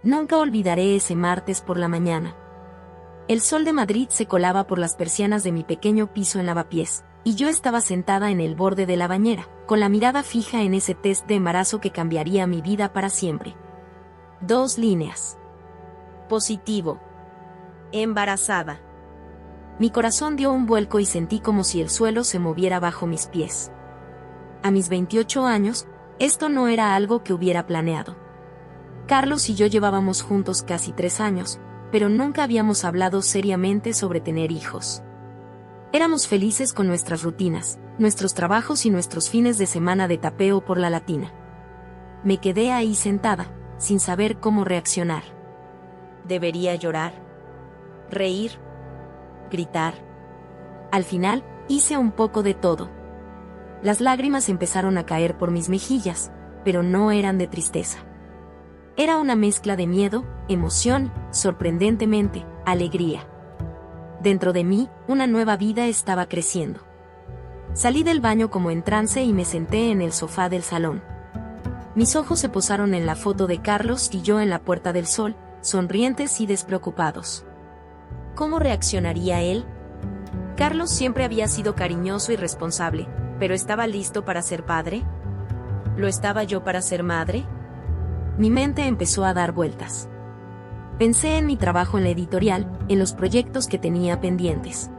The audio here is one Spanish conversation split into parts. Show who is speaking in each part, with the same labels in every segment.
Speaker 1: Nunca olvidaré ese martes por la mañana. El sol de Madrid se colaba por las persianas de mi pequeño piso en Lavapiés, y yo estaba sentada en el borde de la bañera, con la mirada fija en ese test de embarazo que cambiaría mi vida para siempre. 2 líneas. Positivo. Embarazada. Mi corazón dio un vuelco y sentí como si el suelo se moviera bajo mis pies. A mis 28 años, esto no era algo que hubiera planeado. Carlos y yo llevábamos juntos casi 3 años, pero nunca habíamos hablado seriamente sobre tener hijos. Éramos felices con nuestras rutinas, nuestros trabajos y nuestros fines de semana de tapeo por la Latina. Me quedé ahí sentada, sin saber cómo reaccionar. ¿Debería llorar? ¿Reír? ¿Gritar? Al final, hice un poco de todo. Las lágrimas empezaron a caer por mis mejillas, pero no eran de tristeza. Era una mezcla de miedo, emoción, sorprendentemente, alegría. Dentro de mí, una nueva vida estaba creciendo. Salí del baño como en trance y me senté en el sofá del salón. Mis ojos se posaron en la foto de Carlos y yo en la Puerta del Sol, sonrientes y despreocupados. ¿Cómo reaccionaría él? Carlos siempre había sido cariñoso y responsable, pero ¿estaba listo para ser padre? ¿Lo estaba yo para ser madre? Mi mente empezó a dar vueltas. Pensé en mi trabajo en la editorial, en los proyectos que tenía pendientes.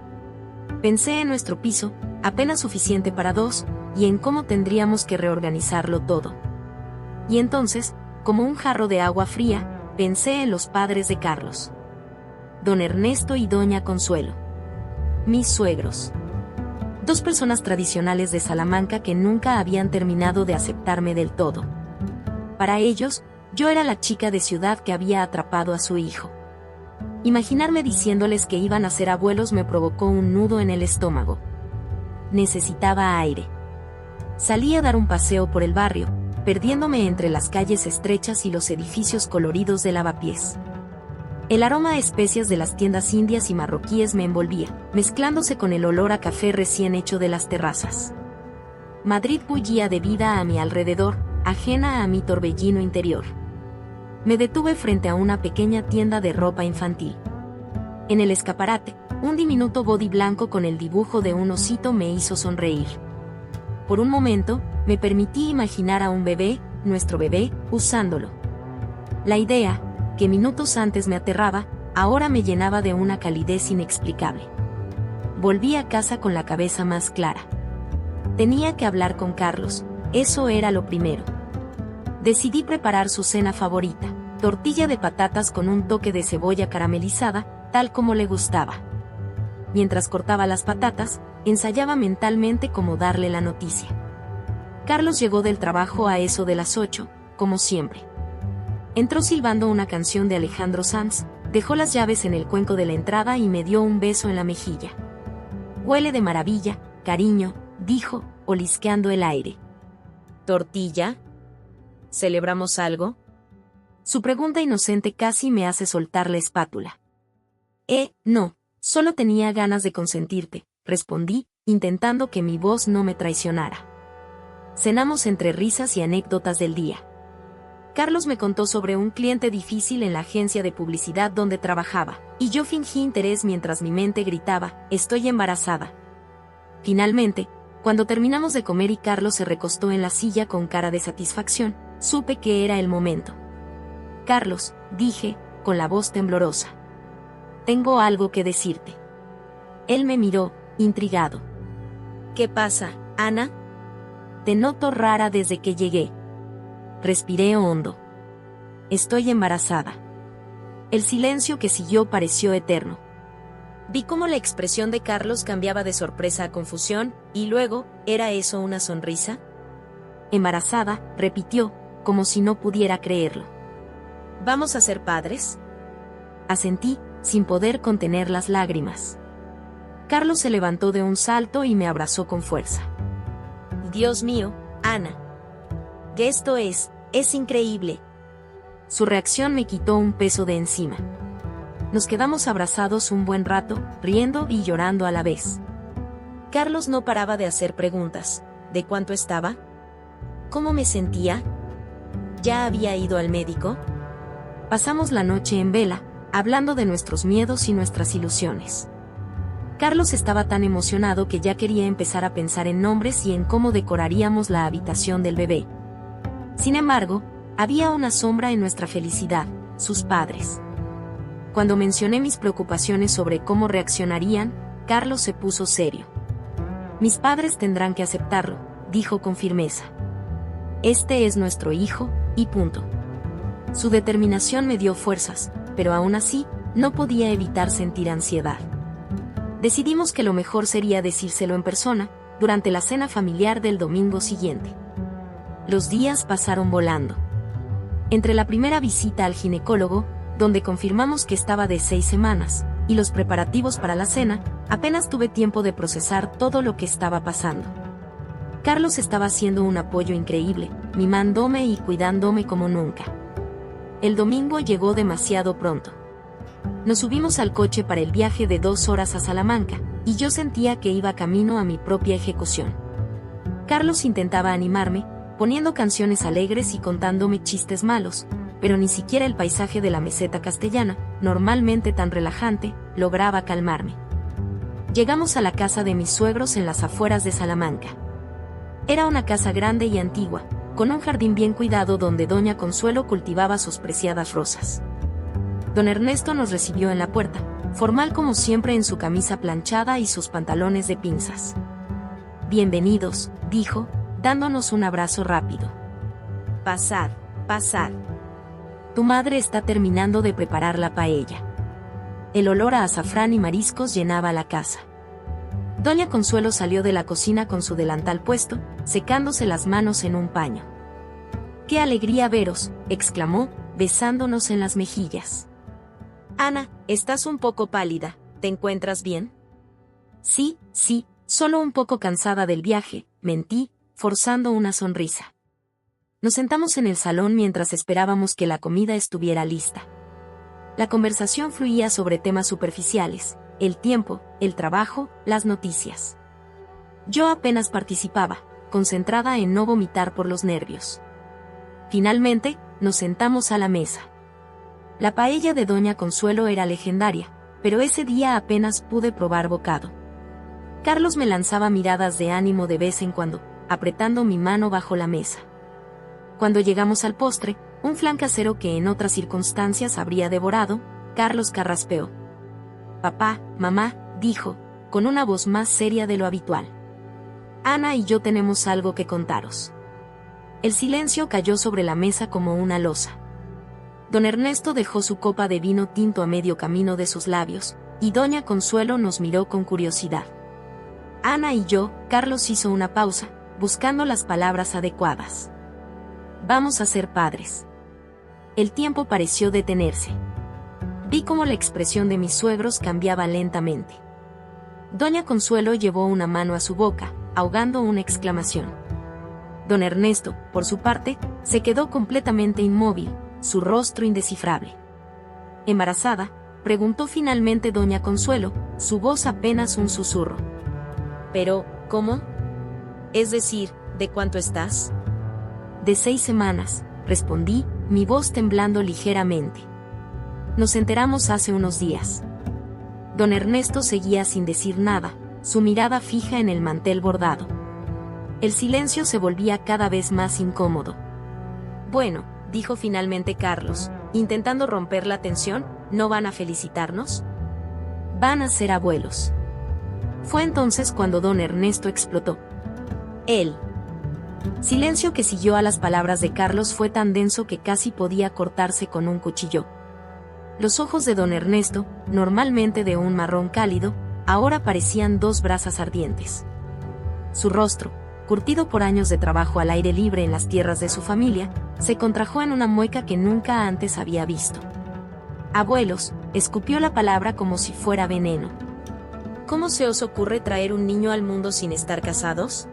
Speaker 1: Pensé en nuestro piso, apenas suficiente para 2, y en cómo tendríamos que reorganizarlo todo. Y entonces, como un jarro de agua fría, pensé en los padres de Carlos. Don Ernesto y doña Consuelo. Mis suegros. 2 personas tradicionales de Salamanca que nunca habían terminado de aceptarme del todo. Para ellos, yo era la chica de ciudad que había atrapado a su hijo. Imaginarme diciéndoles que iban a ser abuelos me provocó un nudo en el estómago. Necesitaba aire. Salí a dar un paseo por el barrio, perdiéndome entre las calles estrechas y los edificios coloridos de Lavapiés. El aroma a especias de las tiendas indias y marroquíes me envolvía, mezclándose con el olor a café recién hecho de las terrazas. Madrid bullía de vida a mi alrededor, ajena a mi torbellino interior. Me detuve frente a una pequeña tienda de ropa infantil. En el escaparate, un diminuto body blanco con el dibujo de un osito me hizo sonreír. Por un momento, me permití imaginar a un bebé, nuestro bebé, usándolo. La idea, que minutos antes me aterraba, ahora me llenaba de una calidez inexplicable. Volví a casa con la cabeza más clara. Tenía que hablar con Carlos, eso era lo primero. Decidí preparar su cena favorita, tortilla de patatas con un toque de cebolla caramelizada, tal como le gustaba. Mientras cortaba las patatas, ensayaba mentalmente cómo darle la noticia. Carlos llegó del trabajo a eso de las 8, como siempre. Entró silbando una canción de Alejandro Sanz, dejó las llaves en el cuenco de la entrada y me dio un beso en la mejilla. «Huele de maravilla, cariño», dijo, olisqueando el aire. «¿Tortilla? ¿Celebramos algo?» Su pregunta inocente casi me hace soltar la espátula. No, solo tenía ganas de consentirte», respondí, intentando que mi voz no me traicionara. Cenamos entre risas y anécdotas del día. Carlos me contó sobre un cliente difícil en la agencia de publicidad donde trabajaba, y yo fingí interés mientras mi mente gritaba, «Estoy embarazada». Finalmente, cuando terminamos de comer y Carlos se recostó en la silla con cara de satisfacción, supe que era el momento. «Carlos», dije, con la voz temblorosa. «Tengo algo que decirte». Él me miró, intrigado. «¿Qué pasa, Ana?» «Te noto rara desde que llegué». Respiré hondo. «Estoy embarazada». El silencio que siguió pareció eterno. Vi cómo la expresión de Carlos cambiaba de sorpresa a confusión, y luego, ¿era eso una sonrisa? «Embarazada», repitió, como si no pudiera creerlo. «¿Vamos a ser padres?» Asentí, sin poder contener las lágrimas. Carlos se levantó de un salto y me abrazó con fuerza. «Dios mío, Ana. ¿Qué esto es increíble». Su reacción me quitó un peso de encima. Nos quedamos abrazados un buen rato, riendo y llorando a la vez. Carlos no paraba de hacer preguntas. ¿De cuánto estaba? ¿Cómo me sentía? ¿Ya había ido al médico? Pasamos la noche en vela, hablando de nuestros miedos y nuestras ilusiones. Carlos estaba tan emocionado que ya quería empezar a pensar en nombres y en cómo decoraríamos la habitación del bebé. Sin embargo, había una sombra en nuestra felicidad: sus padres. Cuando mencioné mis preocupaciones sobre cómo reaccionarían, Carlos se puso serio. Mis padres tendrán que aceptarlo, dijo con firmeza. Este es nuestro hijo, y punto. Su determinación me dio fuerzas, pero aún así, no podía evitar sentir ansiedad. Decidimos que lo mejor sería decírselo en persona, durante la cena familiar del domingo siguiente. Los días pasaron volando. Entre la primera visita al ginecólogo, donde confirmamos que estaba de 6 semanas, y los preparativos para la cena, apenas tuve tiempo de procesar todo lo que estaba pasando. Carlos estaba siendo un apoyo increíble, mimándome y cuidándome como nunca. El domingo llegó demasiado pronto. Nos subimos al coche para el viaje de 2 horas a Salamanca, y yo sentía que iba camino a mi propia ejecución. Carlos intentaba animarme, poniendo canciones alegres y contándome chistes malos, pero ni siquiera el paisaje de la meseta castellana, normalmente tan relajante, lograba calmarme. Llegamos a la casa de mis suegros en las afueras de Salamanca. Era una casa grande y antigua, con un jardín bien cuidado donde doña Consuelo cultivaba sus preciadas rosas. Don Ernesto nos recibió en la puerta, formal como siempre en su camisa planchada y sus pantalones de pinzas. «Bienvenidos», dijo, dándonos un abrazo rápido. «Pasad, pasad. Tu madre está terminando de preparar la paella». El olor a azafrán y mariscos llenaba la casa. Doña Consuelo salió de la cocina con su delantal puesto, secándose las manos en un paño. «¡Qué alegría veros!», exclamó, besándonos en las mejillas. «Ana, estás un poco pálida, ¿te encuentras bien?» Sí, solo un poco cansada del viaje», mentí, forzando una sonrisa. Nos sentamos en el salón mientras esperábamos que la comida estuviera lista. La conversación fluía sobre temas superficiales: el tiempo, el trabajo, las noticias. Yo apenas participaba, concentrada en no vomitar por los nervios. Finalmente, nos sentamos a la mesa. La paella de doña Consuelo era legendaria, pero ese día apenas pude probar bocado. Carlos me lanzaba miradas de ánimo de vez en cuando, apretando mi mano bajo la mesa. Cuando llegamos al postre, un flan casero que en otras circunstancias habría devorado, Carlos carraspeó. «Papá, mamá», dijo, con una voz más seria de lo habitual. «Ana y yo tenemos algo que contaros». El silencio cayó sobre la mesa como una losa. Don Ernesto dejó su copa de vino tinto a medio camino de sus labios, y doña Consuelo nos miró con curiosidad. Ana y yo, Carlos hizo una pausa, buscando las palabras adecuadas. «Vamos a ser padres». El tiempo pareció detenerse. Vi cómo la expresión de mis suegros cambiaba lentamente. Doña Consuelo llevó una mano a su boca, ahogando una exclamación. Don Ernesto, por su parte, se quedó completamente inmóvil, su rostro indescifrable. «¿Embarazada?», preguntó finalmente doña Consuelo, su voz apenas un susurro. «¿Pero, cómo? Es decir, ¿de cuánto estás?» «De 6 semanas», respondí, mi voz temblando ligeramente. «Nos enteramos hace unos días». Don Ernesto seguía sin decir nada, su mirada fija en el mantel bordado. El silencio se volvía cada vez más incómodo. «Bueno», dijo finalmente Carlos, intentando romper la tensión, ¿no van a felicitarnos? Van a ser abuelos». Fue entonces cuando don Ernesto explotó. «Él». Silencio que siguió a las palabras de Carlos fue tan denso que casi podía cortarse con un cuchillo. Los ojos de don Ernesto, normalmente de un marrón cálido, ahora parecían 2 brasas ardientes. Su rostro, curtido por años de trabajo al aire libre en las tierras de su familia, se contrajo en una mueca que nunca antes había visto. «Abuelos», escupió la palabra como si fuera veneno. «¿Cómo se os ocurre traer un niño al mundo sin estar casados?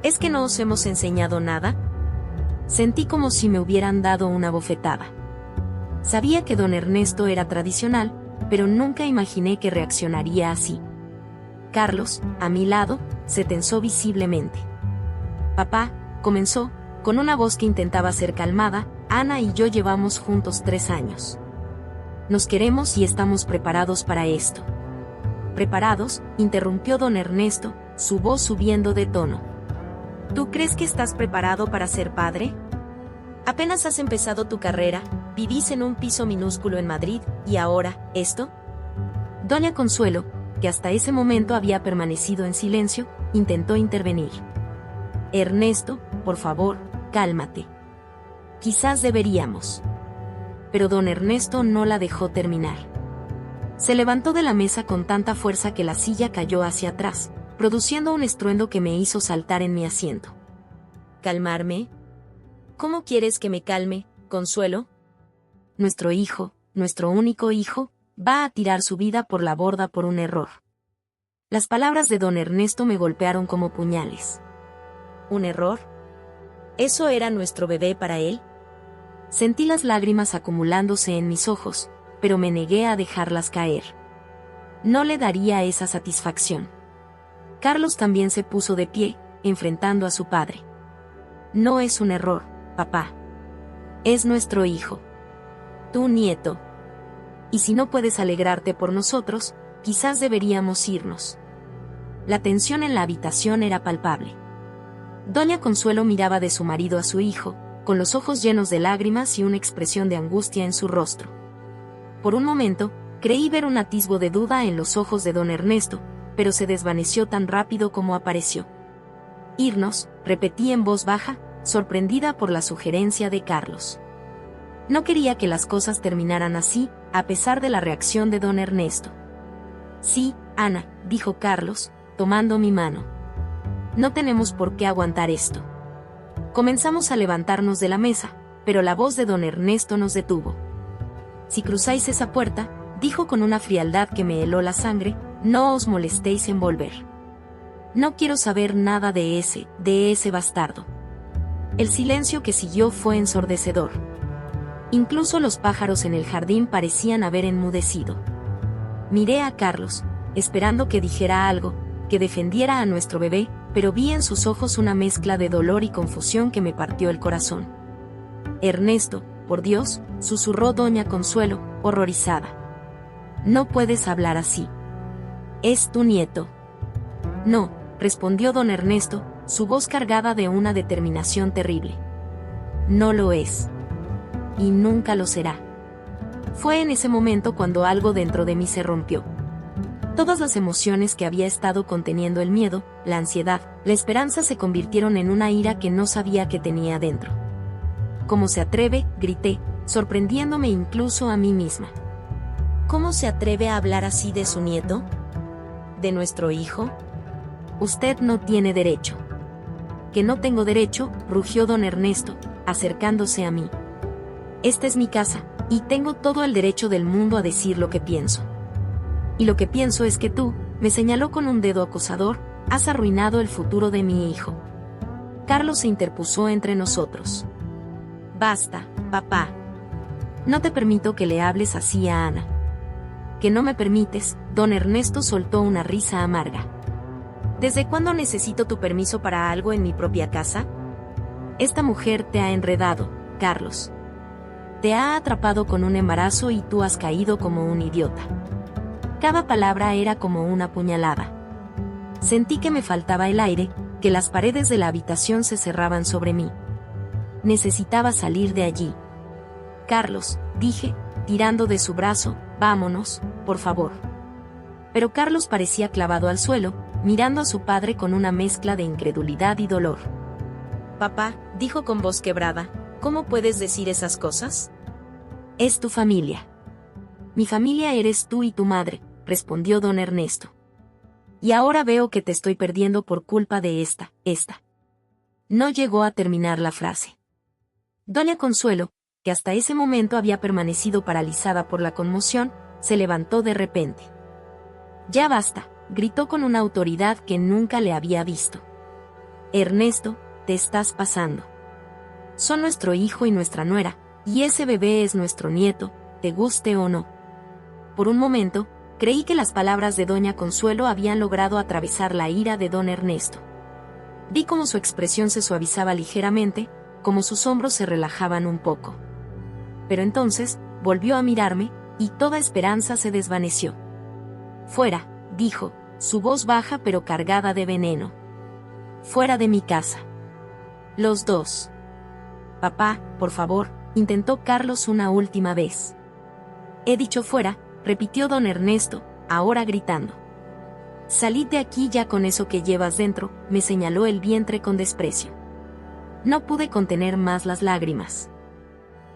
Speaker 1: ¿Es que no os hemos enseñado nada?» Sentí como si me hubieran dado una bofetada. Sabía que don Ernesto era tradicional, pero nunca imaginé que reaccionaría así. Carlos, a mi lado, se tensó visiblemente. «Papá», comenzó, con una voz que intentaba ser calmada, Ana y yo llevamos juntos 3 años. Nos queremos y estamos preparados para esto. ¿Preparados?, interrumpió don Ernesto, su voz subiendo de tono. ¿Tú crees que estás preparado para ser padre? Apenas has empezado tu carrera, vivís en un piso minúsculo en Madrid, y ahora, ¿esto? Doña Consuelo, que hasta ese momento había permanecido en silencio, intentó intervenir. Ernesto, por favor, cálmate. Quizás deberíamos. Pero don Ernesto no la dejó terminar. Se levantó de la mesa con tanta fuerza que la silla cayó hacia atrás, produciendo un estruendo que me hizo saltar en mi asiento. ¿Calmarme? ¿Cómo quieres que me calme, Consuelo? Nuestro hijo, nuestro único hijo, va a tirar su vida por la borda por un error. Las palabras de don Ernesto me golpearon como puñales. ¿Un error? ¿Eso era nuestro bebé para él? Sentí las lágrimas acumulándose en mis ojos, pero me negué a dejarlas caer. No le daría esa satisfacción. Carlos también se puso de pie, enfrentando a su padre. No es un error, papá. Es nuestro hijo. Tu nieto. Y si no puedes alegrarte por nosotros, quizás deberíamos irnos. La tensión en la habitación era palpable. Doña Consuelo miraba de su marido a su hijo, con los ojos llenos de lágrimas y una expresión de angustia en su rostro. Por un momento, creí ver un atisbo de duda en los ojos de don Ernesto, pero se desvaneció tan rápido como apareció. Irnos, repetí en voz baja, sorprendida por la sugerencia de Carlos. No quería que las cosas terminaran así, a pesar de la reacción de don Ernesto. Sí, Ana, dijo Carlos, tomando mi mano. No tenemos por qué aguantar esto. Comenzamos a levantarnos de la mesa, pero la voz de don Ernesto nos detuvo. Si cruzáis esa puerta, dijo con una frialdad que me heló la sangre, no os molestéis en volver. No quiero saber nada de ese bastardo. El silencio que siguió fue ensordecedor. Incluso los pájaros en el jardín parecían haber enmudecido. Miré a Carlos, esperando que dijera algo, que defendiera a nuestro bebé, pero vi en sus ojos una mezcla de dolor y confusión que me partió el corazón. Ernesto, por Dios, susurró doña Consuelo, horrorizada. No puedes hablar así. Es tu nieto. No, respondió don Ernesto, su voz cargada de una determinación terrible. No lo es. Y nunca lo será. Fue en ese momento cuando algo dentro de mí se rompió. Todas las emociones que había estado conteniendo, el miedo, la ansiedad, la esperanza, se convirtieron en una ira que no sabía que tenía dentro. ¿Cómo se atreve?, grité, sorprendiéndome incluso a mí misma. ¿Cómo se atreve a hablar así de su nieto? ¿De nuestro hijo? Usted no tiene derecho. Que no tengo derecho, rugió don Ernesto, acercándose a mí. Esta es mi casa, y tengo todo el derecho del mundo a decir lo que pienso. Y lo que pienso es que tú, me señaló con un dedo acusador, has arruinado el futuro de mi hijo. Carlos se interpuso entre nosotros. Basta, papá. No te permito que le hables así a Ana. ¿Que no me permites? Don Ernesto soltó una risa amarga. ¿Desde cuándo necesito tu permiso para algo en mi propia casa? Esta mujer te ha enredado, Carlos. Te ha atrapado con un embarazo y tú has caído como un idiota. Cada palabra era como una puñalada. Sentí que me faltaba el aire, que las paredes de la habitación se cerraban sobre mí. Necesitaba salir de allí. Carlos, dije, tirando de su brazo, vámonos, por favor. Pero Carlos parecía clavado al suelo, mirando a su padre con una mezcla de incredulidad y dolor. Papá, dijo con voz quebrada, ¿cómo puedes decir esas cosas? Es tu familia. Mi familia eres tú y tu madre, respondió don Ernesto. Y ahora veo que te estoy perdiendo por culpa de esta. No llegó a terminar la frase. Doña Consuelo, que hasta ese momento había permanecido paralizada por la conmoción, se levantó de repente. Ya basta, gritó con una autoridad que nunca le había visto. Ernesto, te estás pasando. Son nuestro hijo y nuestra nuera, y ese bebé es nuestro nieto, te guste o no. Por un momento, creí que las palabras de doña Consuelo habían logrado atravesar la ira de don Ernesto. Vi cómo su expresión se suavizaba ligeramente, como sus hombros se relajaban un poco. Pero entonces, volvió a mirarme, y toda esperanza se desvaneció. «Fuera», dijo, su voz baja pero cargada de veneno. «Fuera de mi casa». Los dos. «Papá, por favor», intentó Carlos una última vez. «He dicho fuera», repitió don Ernesto, ahora gritando. «Salid de aquí ya con eso que llevas dentro», me señaló el vientre con desprecio. No pude contener más las lágrimas.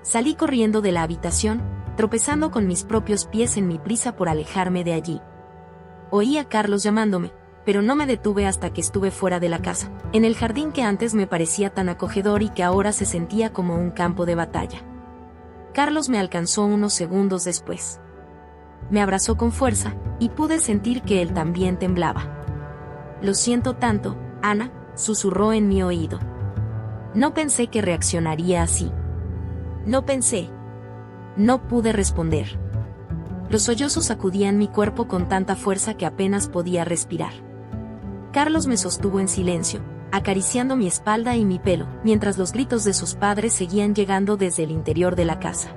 Speaker 1: Salí corriendo de la habitación, tropezando con mis propios pies en mi prisa por alejarme de allí. Oí a Carlos llamándome, pero no me detuve hasta que estuve fuera de la casa, en el jardín que antes me parecía tan acogedor y que ahora se sentía como un campo de batalla. Carlos me alcanzó unos segundos después. Me abrazó con fuerza, y pude sentir que él también temblaba. «Lo siento tanto, Ana», susurró en mi oído. No pensé que reaccionaría así. No pensé. No pude responder. Los sollozos sacudían mi cuerpo con tanta fuerza que apenas podía respirar. Carlos me sostuvo en silencio, acariciando mi espalda y mi pelo, mientras los gritos de sus padres seguían llegando desde el interior de la casa.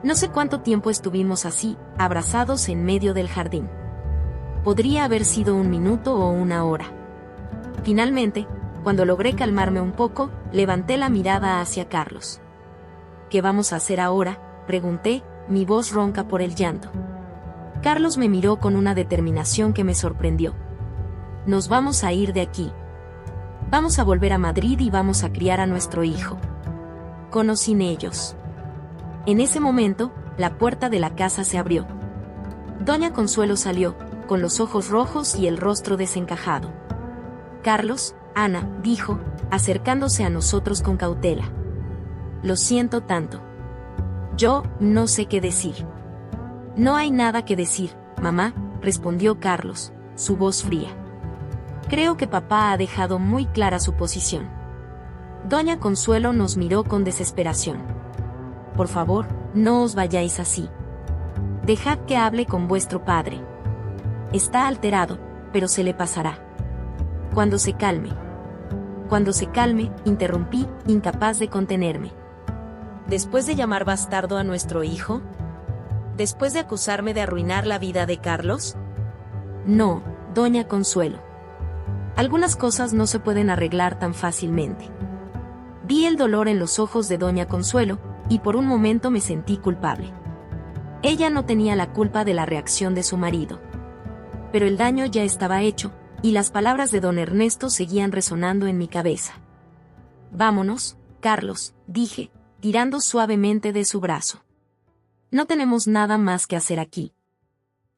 Speaker 1: No sé cuánto tiempo estuvimos así, abrazados en medio del jardín. Podría haber sido 1 minuto o 1 hora. Finalmente, cuando logré calmarme un poco, levanté la mirada hacia Carlos. «¿Qué vamos a hacer ahora?», pregunté, mi voz ronca por el llanto. Carlos me miró con una determinación que me sorprendió. «Nos vamos a ir de aquí. Vamos a volver a Madrid y vamos a criar a nuestro hijo. Con o sin ellos». En ese momento, la puerta de la casa se abrió. Doña Consuelo salió, con los ojos rojos y el rostro desencajado. «Carlos, Ana», dijo, acercándose a nosotros con cautela. «Lo siento tanto». Yo no sé qué decir. «No hay nada que decir, mamá», respondió Carlos, su voz fría. «Creo que papá ha dejado muy clara su posición». Doña Consuelo nos miró con desesperación. «Por favor, no os vayáis así. Dejad que hable con vuestro padre. Está alterado, pero se le pasará. Cuando se calme». «Cuando se calme», interrumpí, incapaz de contenerme. ¿Después de llamar bastardo a nuestro hijo? ¿Después de acusarme de arruinar la vida de Carlos? No, doña Consuelo. Algunas cosas no se pueden arreglar tan fácilmente. Vi el dolor en los ojos de doña Consuelo, y por un momento me sentí culpable. Ella no tenía la culpa de la reacción de su marido. Pero el daño ya estaba hecho, y las palabras de don Ernesto seguían resonando en mi cabeza. «Vámonos, Carlos», dije, tirando suavemente de su brazo. «No tenemos nada más que hacer aquí».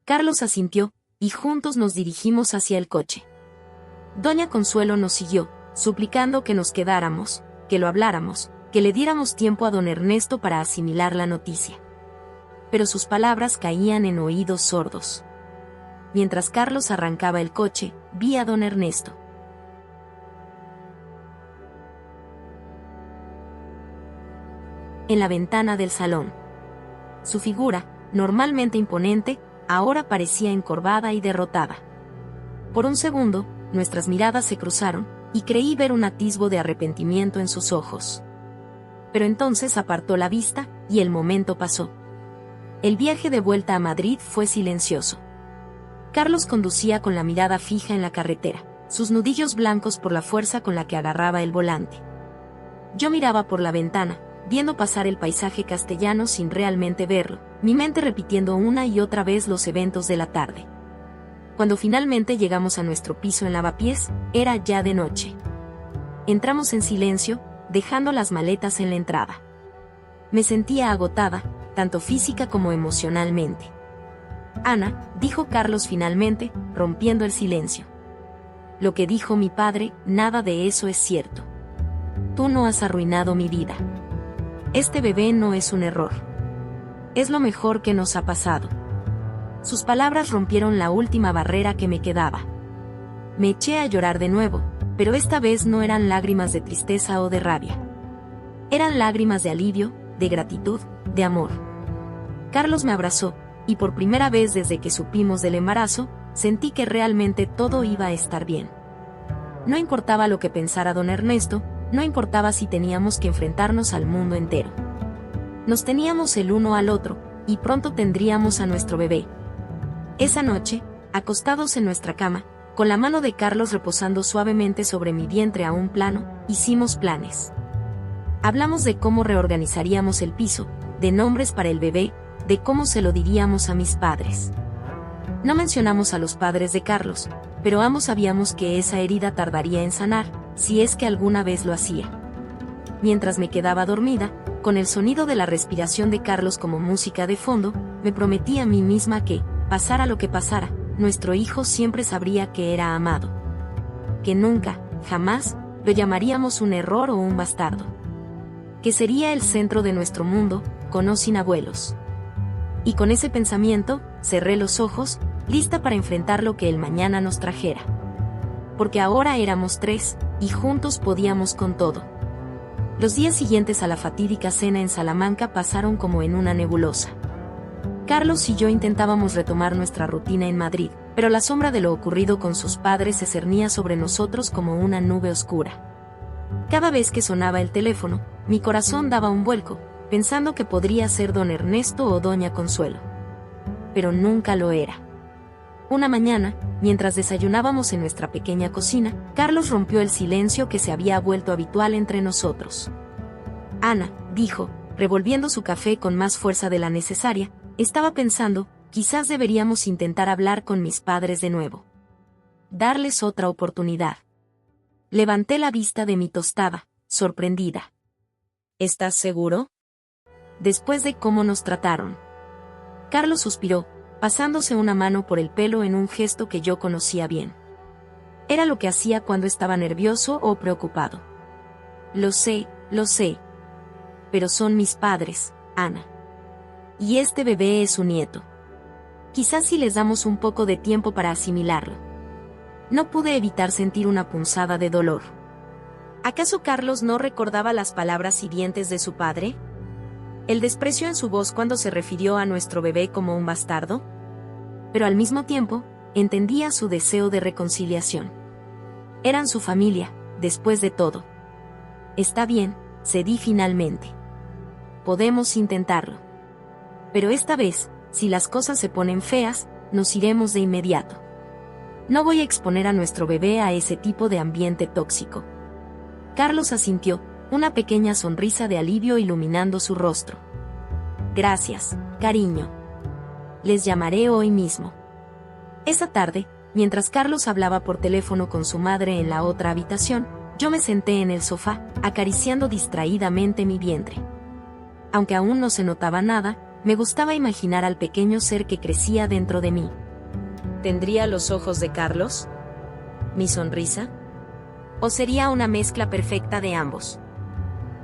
Speaker 1: Carlos asintió, y juntos nos dirigimos hacia el coche. Doña Consuelo nos siguió, suplicando que nos quedáramos, que lo habláramos, que le diéramos tiempo a don Ernesto para asimilar la noticia. Pero sus palabras caían en oídos sordos. Mientras Carlos arrancaba el coche, vi a don Ernesto. En la ventana del salón. Su figura, normalmente imponente, ahora parecía encorvada y derrotada. Por un segundo, nuestras miradas se cruzaron, y creí ver un atisbo de arrepentimiento en sus ojos. Pero entonces apartó la vista, y el momento pasó. El viaje de vuelta a Madrid fue silencioso. Carlos conducía con la mirada fija en la carretera, sus nudillos blancos por la fuerza con la que agarraba el volante. Yo miraba por la ventana, viendo pasar el paisaje castellano sin realmente verlo, mi mente repitiendo una y otra vez los eventos de la tarde. Cuando finalmente llegamos a nuestro piso en Lavapiés, era ya de noche. Entramos en silencio, dejando las maletas en la entrada. Me sentía agotada, tanto física como emocionalmente. «Ana», dijo Carlos finalmente, rompiendo el silencio. «Lo que dijo mi padre, nada de eso es cierto. Tú no has arruinado mi vida. Este bebé no es un error. Es lo mejor que nos ha pasado». Sus palabras rompieron la última barrera que me quedaba. Me eché a llorar de nuevo, pero esta vez no eran lágrimas de tristeza o de rabia. Eran lágrimas de alivio, de gratitud, de amor. Carlos me abrazó, y por primera vez desde que supimos del embarazo, sentí que realmente todo iba a estar bien. No importaba lo que pensara don Ernesto, No importaba si teníamos que enfrentarnos al mundo entero. Nos teníamos el uno al otro, y pronto tendríamos a nuestro bebé. Esa noche, acostados en nuestra cama, con la mano de Carlos reposando suavemente sobre mi vientre aún plano, hicimos planes. Hablamos de cómo reorganizaríamos el piso, de nombres para el bebé, de cómo se lo diríamos a mis padres. No mencionamos a los padres de Carlos, pero ambos sabíamos que esa herida tardaría en sanar, si es que alguna vez lo hacía. Mientras me quedaba dormida, con el sonido de la respiración de Carlos como música de fondo, me prometí a mí misma que, pasara lo que pasara, nuestro hijo siempre sabría que era amado. Que nunca, jamás, lo llamaríamos un error o un bastardo. Que sería el centro de nuestro mundo, con o sin abuelos. Y con ese pensamiento, cerré los ojos, lista para enfrentar lo que el mañana nos trajera. Porque ahora éramos 3, y juntos podíamos con todo. Los días siguientes a la fatídica cena en Salamanca pasaron como en una nebulosa. Carlos y yo intentábamos retomar nuestra rutina en Madrid, pero la sombra de lo ocurrido con sus padres se cernía sobre nosotros como una nube oscura. Cada vez que sonaba el teléfono, mi corazón daba un vuelco, pensando que podría ser don Ernesto o doña Consuelo. Pero nunca lo era. Una mañana, mientras desayunábamos en nuestra pequeña cocina, Carlos rompió el silencio que se había vuelto habitual entre nosotros. Ana, dijo, revolviendo su café con más fuerza de la necesaria, estaba pensando, quizás deberíamos intentar hablar con mis padres de nuevo. Darles otra oportunidad. Levanté la vista de mi tostada, sorprendida. ¿Estás seguro? Después de cómo nos trataron. Carlos suspiró, pasándose una mano por el pelo en un gesto que yo conocía bien. Era lo que hacía cuando estaba nervioso o preocupado. Lo sé, pero son mis padres, Ana. Y este bebé es su nieto. Quizás si les damos un poco de tiempo para asimilarlo. No pude evitar sentir una punzada de dolor. ¿Acaso Carlos no recordaba las palabras hirientes de su padre? El desprecio en su voz cuando se refirió a nuestro bebé como un bastardo. Pero al mismo tiempo, entendía su deseo de reconciliación. Eran su familia, después de todo. Está bien, cedí finalmente. Podemos intentarlo. Pero esta vez, si las cosas se ponen feas, nos iremos de inmediato. No voy a exponer a nuestro bebé a ese tipo de ambiente tóxico. Carlos asintió, una pequeña sonrisa de alivio iluminando su rostro. Gracias, cariño. Les llamaré hoy mismo. Esa tarde, mientras Carlos hablaba por teléfono con su madre en la otra habitación, yo me senté en el sofá, acariciando distraídamente mi vientre. Aunque aún no se notaba nada, me gustaba imaginar al pequeño ser que crecía dentro de mí. ¿Tendría los ojos de Carlos? ¿Mi sonrisa? ¿O sería una mezcla perfecta de ambos?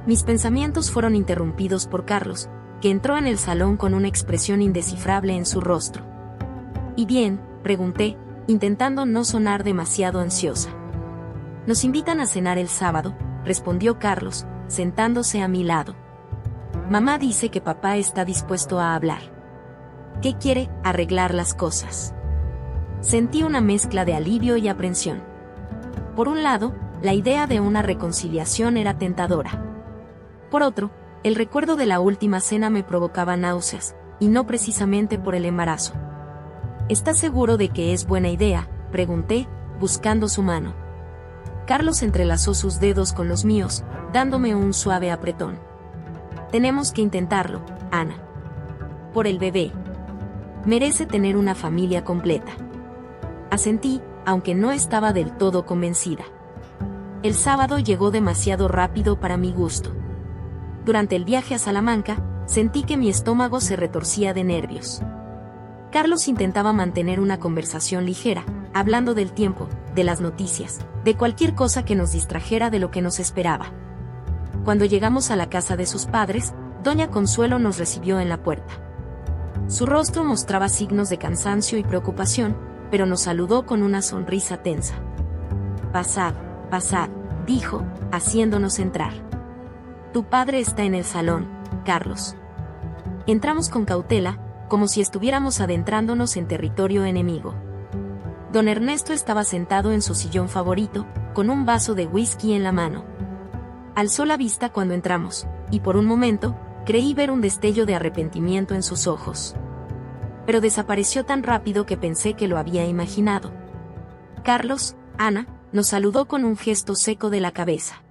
Speaker 1: Mis pensamientos fueron interrumpidos por Carlos, que entró en el salón con una expresión indescifrable en su rostro. ¿Y bien?, pregunté, intentando no sonar demasiado ansiosa. Nos invitan a cenar el sábado, respondió Carlos, sentándose a mi lado. Mamá dice que papá está dispuesto a hablar. ¿Qué quiere? Arreglar las cosas. Sentí una mezcla de alivio y aprensión. Por un lado, la idea de una reconciliación era tentadora. Por otro, el recuerdo de la última cena me provocaba náuseas, y no precisamente por el embarazo. ¿Estás seguro de que es buena idea?, pregunté, buscando su mano. Carlos entrelazó sus dedos con los míos, dándome un suave apretón. Tenemos que intentarlo, Ana. Por el bebé. Merece tener una familia completa. Asentí, aunque no estaba del todo convencida. El sábado llegó demasiado rápido para mi gusto. Durante el viaje a Salamanca, sentí que mi estómago se retorcía de nervios. Carlos intentaba mantener una conversación ligera, hablando del tiempo, de las noticias, de cualquier cosa que nos distrajera de lo que nos esperaba. Cuando llegamos a la casa de sus padres, doña Consuelo nos recibió en la puerta. Su rostro mostraba signos de cansancio y preocupación, pero nos saludó con una sonrisa tensa. Pasad, dijo, haciéndonos entrar. Tu padre está en el salón, Carlos. Entramos con cautela, como si estuviéramos adentrándonos en territorio enemigo. Don Ernesto estaba sentado en su sillón favorito, con un vaso de whisky en la mano. Alzó la vista cuando entramos, y por un momento, creí ver un destello de arrepentimiento en sus ojos. Pero desapareció tan rápido que pensé que lo había imaginado. Carlos, Ana, nos saludó con un gesto seco de la cabeza.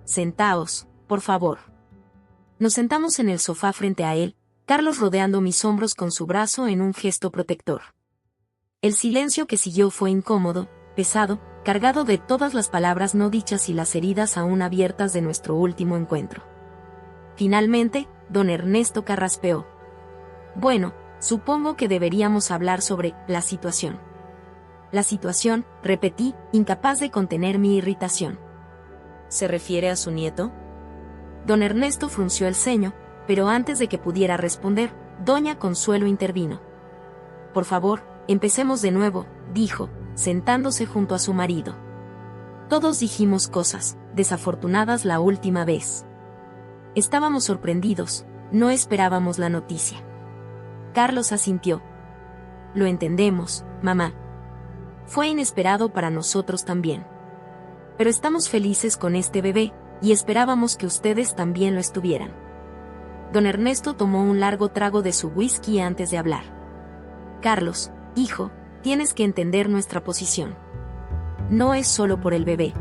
Speaker 1: Sentaos, por favor. Nos sentamos en el sofá frente a él, Carlos rodeando mis hombros con su brazo en un gesto protector. El silencio que siguió fue incómodo, pesado, cargado de todas las palabras no dichas y las heridas aún abiertas de nuestro último encuentro. Finalmente, don Ernesto carraspeó. Bueno, supongo que deberíamos hablar sobre la situación. La situación, repetí, incapaz de contener mi irritación. ¿Se refiere a su nieto? Don Ernesto frunció el ceño, pero antes de que pudiera responder, doña Consuelo intervino. Por favor, empecemos de nuevo, dijo, sentándose junto a su marido. Todos dijimos cosas desafortunadas la última vez. Estábamos sorprendidos, no esperábamos la noticia. Carlos asintió. Lo entendemos, mamá. Fue inesperado para nosotros también. Pero estamos felices con este bebé, y esperábamos que ustedes también lo estuvieran. Don Ernesto tomó un largo trago de su whisky antes de hablar. Carlos, hijo, tienes que entender nuestra posición. No es solo por el bebé.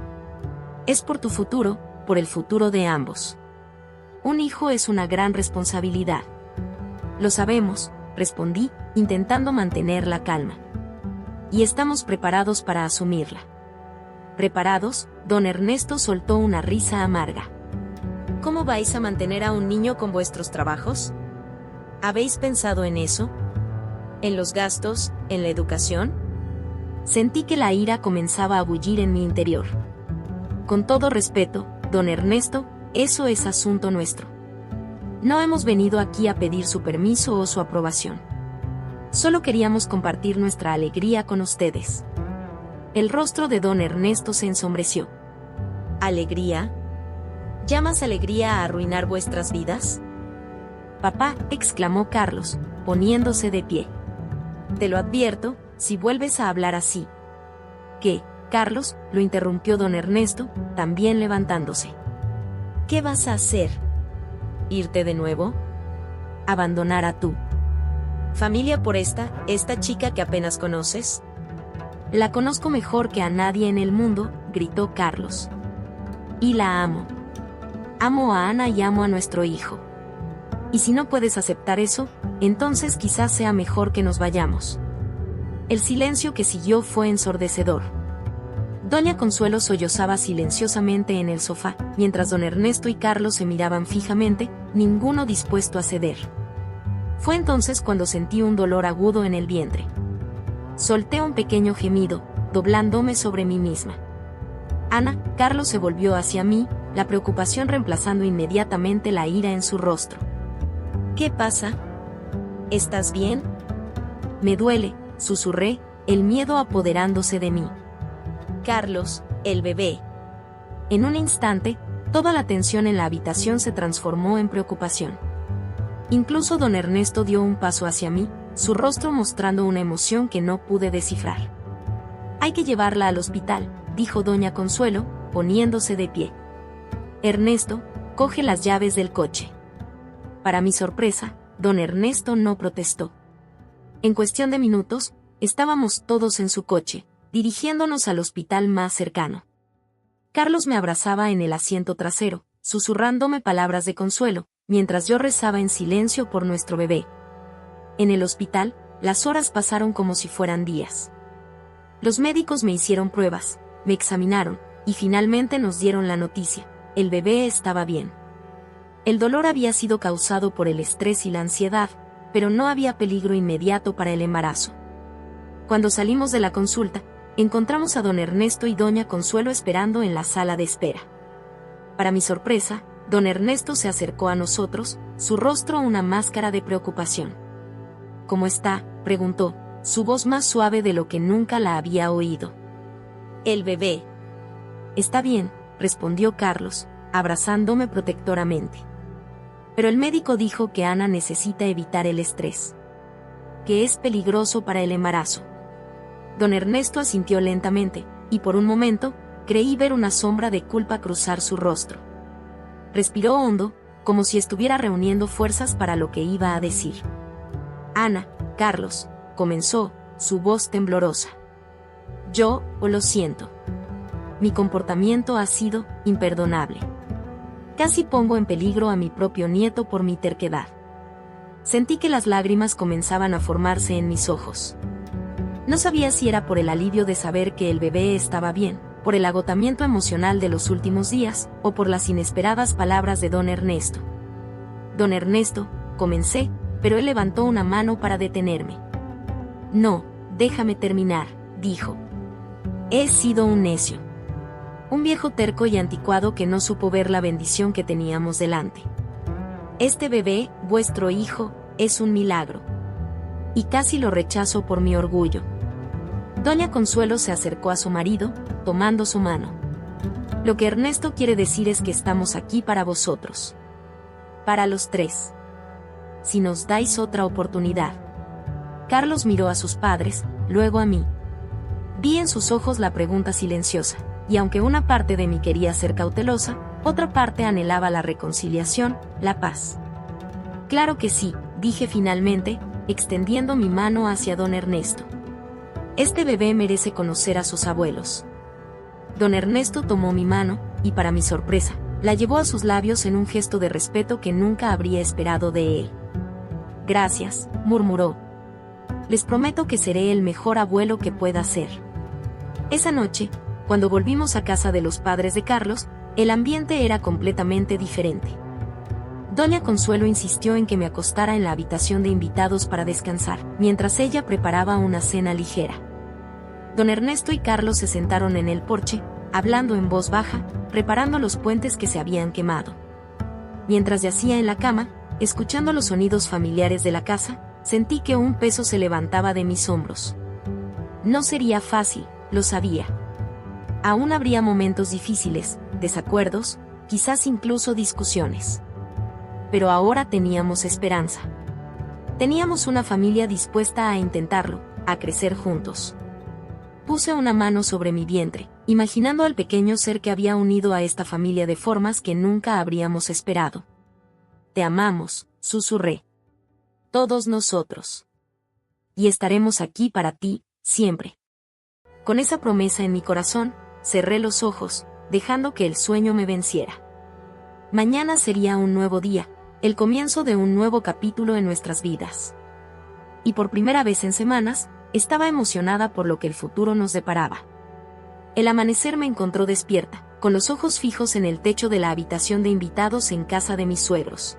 Speaker 1: Es por tu futuro, por el futuro de ambos. Un hijo es una gran responsabilidad. Lo sabemos, respondí, intentando mantener la calma. Y estamos preparados para asumirla. ¿Preparados? Don Ernesto soltó una risa amarga. ¿Cómo vais a mantener a un niño con vuestros trabajos? ¿Habéis pensado en eso? ¿En los gastos? ¿En la educación? Sentí que la ira comenzaba a bullir en mi interior. Con todo respeto, don Ernesto, eso es asunto nuestro. No hemos venido aquí a pedir su permiso o su aprobación. Solo queríamos compartir nuestra alegría con ustedes. El rostro de don Ernesto se ensombreció. ¿Alegría? ¿Llamas alegría a arruinar vuestras vidas? Papá, exclamó Carlos, poniéndose de pie. Te lo advierto, si vuelves a hablar así. ¿Qué, Carlos? Lo interrumpió don Ernesto, también levantándose. ¿Qué vas a hacer? ¿Irte de nuevo? ¿Abandonar a tu familia por esta chica que apenas conoces? La conozco mejor que a nadie en el mundo, gritó Carlos. Y la amo. Amo a Ana y amo a nuestro hijo. Y si no puedes aceptar eso, entonces quizás sea mejor que nos vayamos. El silencio que siguió fue ensordecedor. Doña Consuelo sollozaba silenciosamente en el sofá, mientras don Ernesto y Carlos se miraban fijamente, ninguno dispuesto a ceder. Fue entonces cuando sentí un dolor agudo en el vientre. Solté un pequeño gemido, doblándome sobre mí misma. Ana, Carlos se volvió hacia mí, la preocupación reemplazando inmediatamente la ira en su rostro. ¿Qué pasa? ¿Estás bien? Me duele, susurré, el miedo apoderándose de mí. Carlos, el bebé. En un instante, toda la tensión en la habitación se transformó en preocupación. Incluso don Ernesto dio un paso hacia mí, su rostro mostrando una emoción que no pude descifrar. Hay que llevarla al hospital, dijo doña Consuelo, poniéndose de pie. Ernesto, coge las llaves del coche. Para mi sorpresa, don Ernesto no protestó. En cuestión de minutos, estábamos todos en su coche, dirigiéndonos al hospital más cercano. Carlos me abrazaba en el asiento trasero, susurrándome palabras de consuelo, mientras yo rezaba en silencio por nuestro bebé. En el hospital, las horas pasaron como si fueran días. Los médicos me hicieron pruebas, me examinaron, y finalmente nos dieron la noticia: el bebé estaba bien. El dolor había sido causado por el estrés y la ansiedad, pero no había peligro inmediato para el embarazo. Cuando salimos de la consulta, encontramos a don Ernesto y doña Consuelo esperando en la sala de espera. Para mi sorpresa, don Ernesto se acercó a nosotros, su rostro una máscara de preocupación. ¿Cómo está?, preguntó, su voz más suave de lo que nunca la había oído. El bebé. Está bien, respondió Carlos, abrazándome protectoramente. Pero el médico dijo que Ana necesita evitar el estrés. Que es peligroso para el embarazo. Don Ernesto asintió lentamente, y por un momento, creí ver una sombra de culpa cruzar su rostro. Respiró hondo, como si estuviera reuniendo fuerzas para lo que iba a decir. Ana, Carlos, comenzó, su voz temblorosa. Yo, lo siento. Mi comportamiento ha sido imperdonable. Casi pongo en peligro a mi propio nieto por mi terquedad. Sentí que las lágrimas comenzaban a formarse en mis ojos. No sabía si era por el alivio de saber que el bebé estaba bien, por el agotamiento emocional de los últimos días, o por las inesperadas palabras de don Ernesto. Don Ernesto, comencé, pero él levantó una mano para detenerme. No, déjame terminar, dijo. He sido un necio. Un viejo terco y anticuado que no supo ver la bendición que teníamos delante. Este bebé, vuestro hijo, es un milagro. Y casi lo rechazo por mi orgullo. Doña Consuelo se acercó a su marido, tomando su mano. Lo que Ernesto quiere decir es que estamos aquí para vosotros. Para los tres. Si nos dais otra oportunidad. Carlos miró a sus padres, luego a mí. Vi en sus ojos la pregunta silenciosa, y aunque una parte de mí quería ser cautelosa, otra parte anhelaba la reconciliación, la paz. Claro que sí, dije finalmente, extendiendo mi mano hacia don Ernesto. Este bebé merece conocer a sus abuelos. Don Ernesto tomó mi mano, y para mi sorpresa, la llevó a sus labios en un gesto de respeto que nunca habría esperado de él. Gracias, murmuró. Les prometo que seré el mejor abuelo que pueda ser. Esa noche, cuando volvimos a casa de los padres de Carlos, el ambiente era completamente diferente. Doña Consuelo insistió en que me acostara en la habitación de invitados para descansar, mientras ella preparaba una cena ligera. Don Ernesto y Carlos se sentaron en el porche, hablando en voz baja, reparando los puentes que se habían quemado. Mientras yacía en la cama, escuchando los sonidos familiares de la casa, sentí que un peso se levantaba de mis hombros. No sería fácil, lo sabía. Aún habría momentos difíciles, desacuerdos, quizás incluso discusiones. Pero ahora teníamos esperanza. Teníamos una familia dispuesta a intentarlo, a crecer juntos. Puse una mano sobre mi vientre, imaginando al pequeño ser que había unido a esta familia de formas que nunca habríamos esperado. Te amamos, susurré. Todos nosotros. Y estaremos aquí para ti, siempre. Con esa promesa en mi corazón, cerré los ojos, dejando que el sueño me venciera. Mañana sería un nuevo día, el comienzo de un nuevo capítulo en nuestras vidas. Y por primera vez en semanas, estaba emocionada por lo que el futuro nos deparaba. El amanecer me encontró despierta, con los ojos fijos en el techo de la habitación de invitados en casa de mis suegros.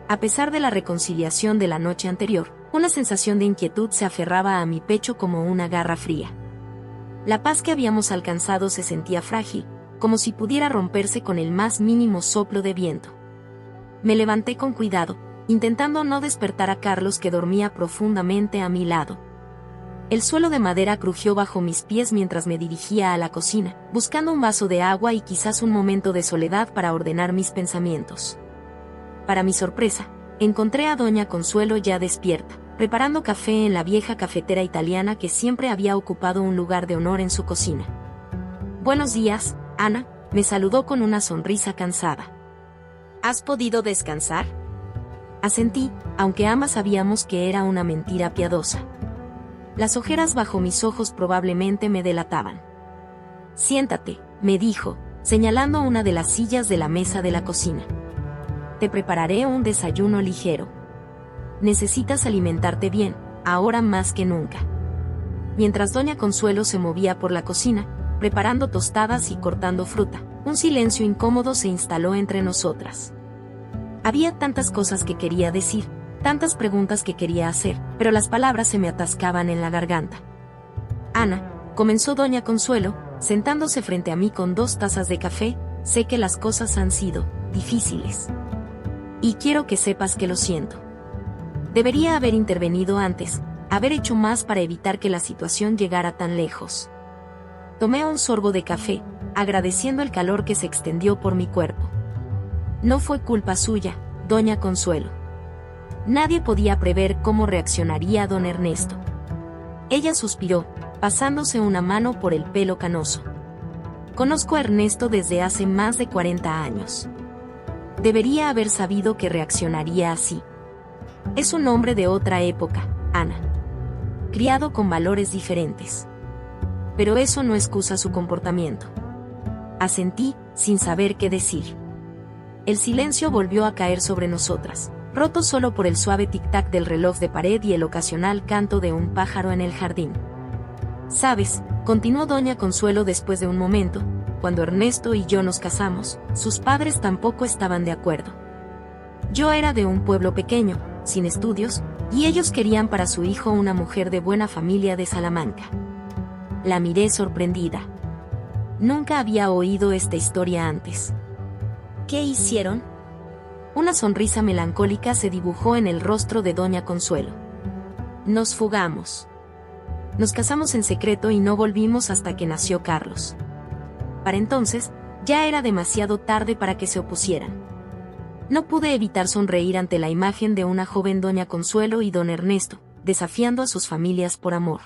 Speaker 1: A pesar de la reconciliación de la noche anterior, una sensación de inquietud se aferraba a mi pecho como una garra fría. La paz que habíamos alcanzado se sentía frágil, como si pudiera romperse con el más mínimo soplo de viento. Me levanté con cuidado, intentando no despertar a Carlos que dormía profundamente a mi lado. El suelo de madera crujió bajo mis pies mientras me dirigía a la cocina, buscando un vaso de agua y quizás un momento de soledad para ordenar mis pensamientos. Para mi sorpresa, encontré a doña Consuelo ya despierta, preparando café en la vieja cafetera italiana que siempre había ocupado un lugar de honor en su cocina. Buenos días, Ana, me saludó con una sonrisa cansada. ¿Has podido descansar? Asentí, aunque ambas sabíamos que era una mentira piadosa. Las ojeras bajo mis ojos probablemente me delataban. Siéntate, me dijo, señalando una de las sillas de la mesa de la cocina. Te prepararé un desayuno ligero. Necesitas alimentarte bien, ahora más que nunca. Mientras doña Consuelo se movía por la cocina, preparando tostadas y cortando fruta, un silencio incómodo se instaló entre nosotras. Había tantas cosas que quería decir, tantas preguntas que quería hacer, pero las palabras se me atascaban en la garganta. Ana, comenzó doña Consuelo, sentándose frente a mí con 2 tazas de café, sé que las cosas han sido difíciles. Y quiero que sepas que lo siento. Debería haber intervenido antes, haber hecho más para evitar que la situación llegara tan lejos. Tomé un sorbo de café, agradeciendo el calor que se extendió por mi cuerpo. No fue culpa suya, doña Consuelo. Nadie podía prever cómo reaccionaría don Ernesto. Ella suspiró, pasándose una mano por el pelo canoso. Conozco a Ernesto desde hace más de 40 años. Debería haber sabido que reaccionaría así. Es un hombre de otra época, Ana. Criado con valores diferentes. Pero eso no excusa su comportamiento. Asentí, sin saber qué decir. El silencio volvió a caer sobre nosotras, roto solo por el suave tic-tac del reloj de pared y el ocasional canto de un pájaro en el jardín. «Sabes», continuó doña Consuelo después de un momento, «cuando Ernesto y yo nos casamos, sus padres tampoco estaban de acuerdo. Yo era de un pueblo pequeño, sin estudios, y ellos querían para su hijo una mujer de buena familia de Salamanca». La miré sorprendida. Nunca había oído esta historia antes. «¿Qué hicieron?». Una sonrisa melancólica se dibujó en el rostro de doña Consuelo. «Nos fugamos. Nos casamos en secreto y no volvimos hasta que nació Carlos. Para entonces, ya era demasiado tarde para que se opusieran». No pude evitar sonreír ante la imagen de una joven doña Consuelo y don Ernesto, desafiando a sus familias por amor.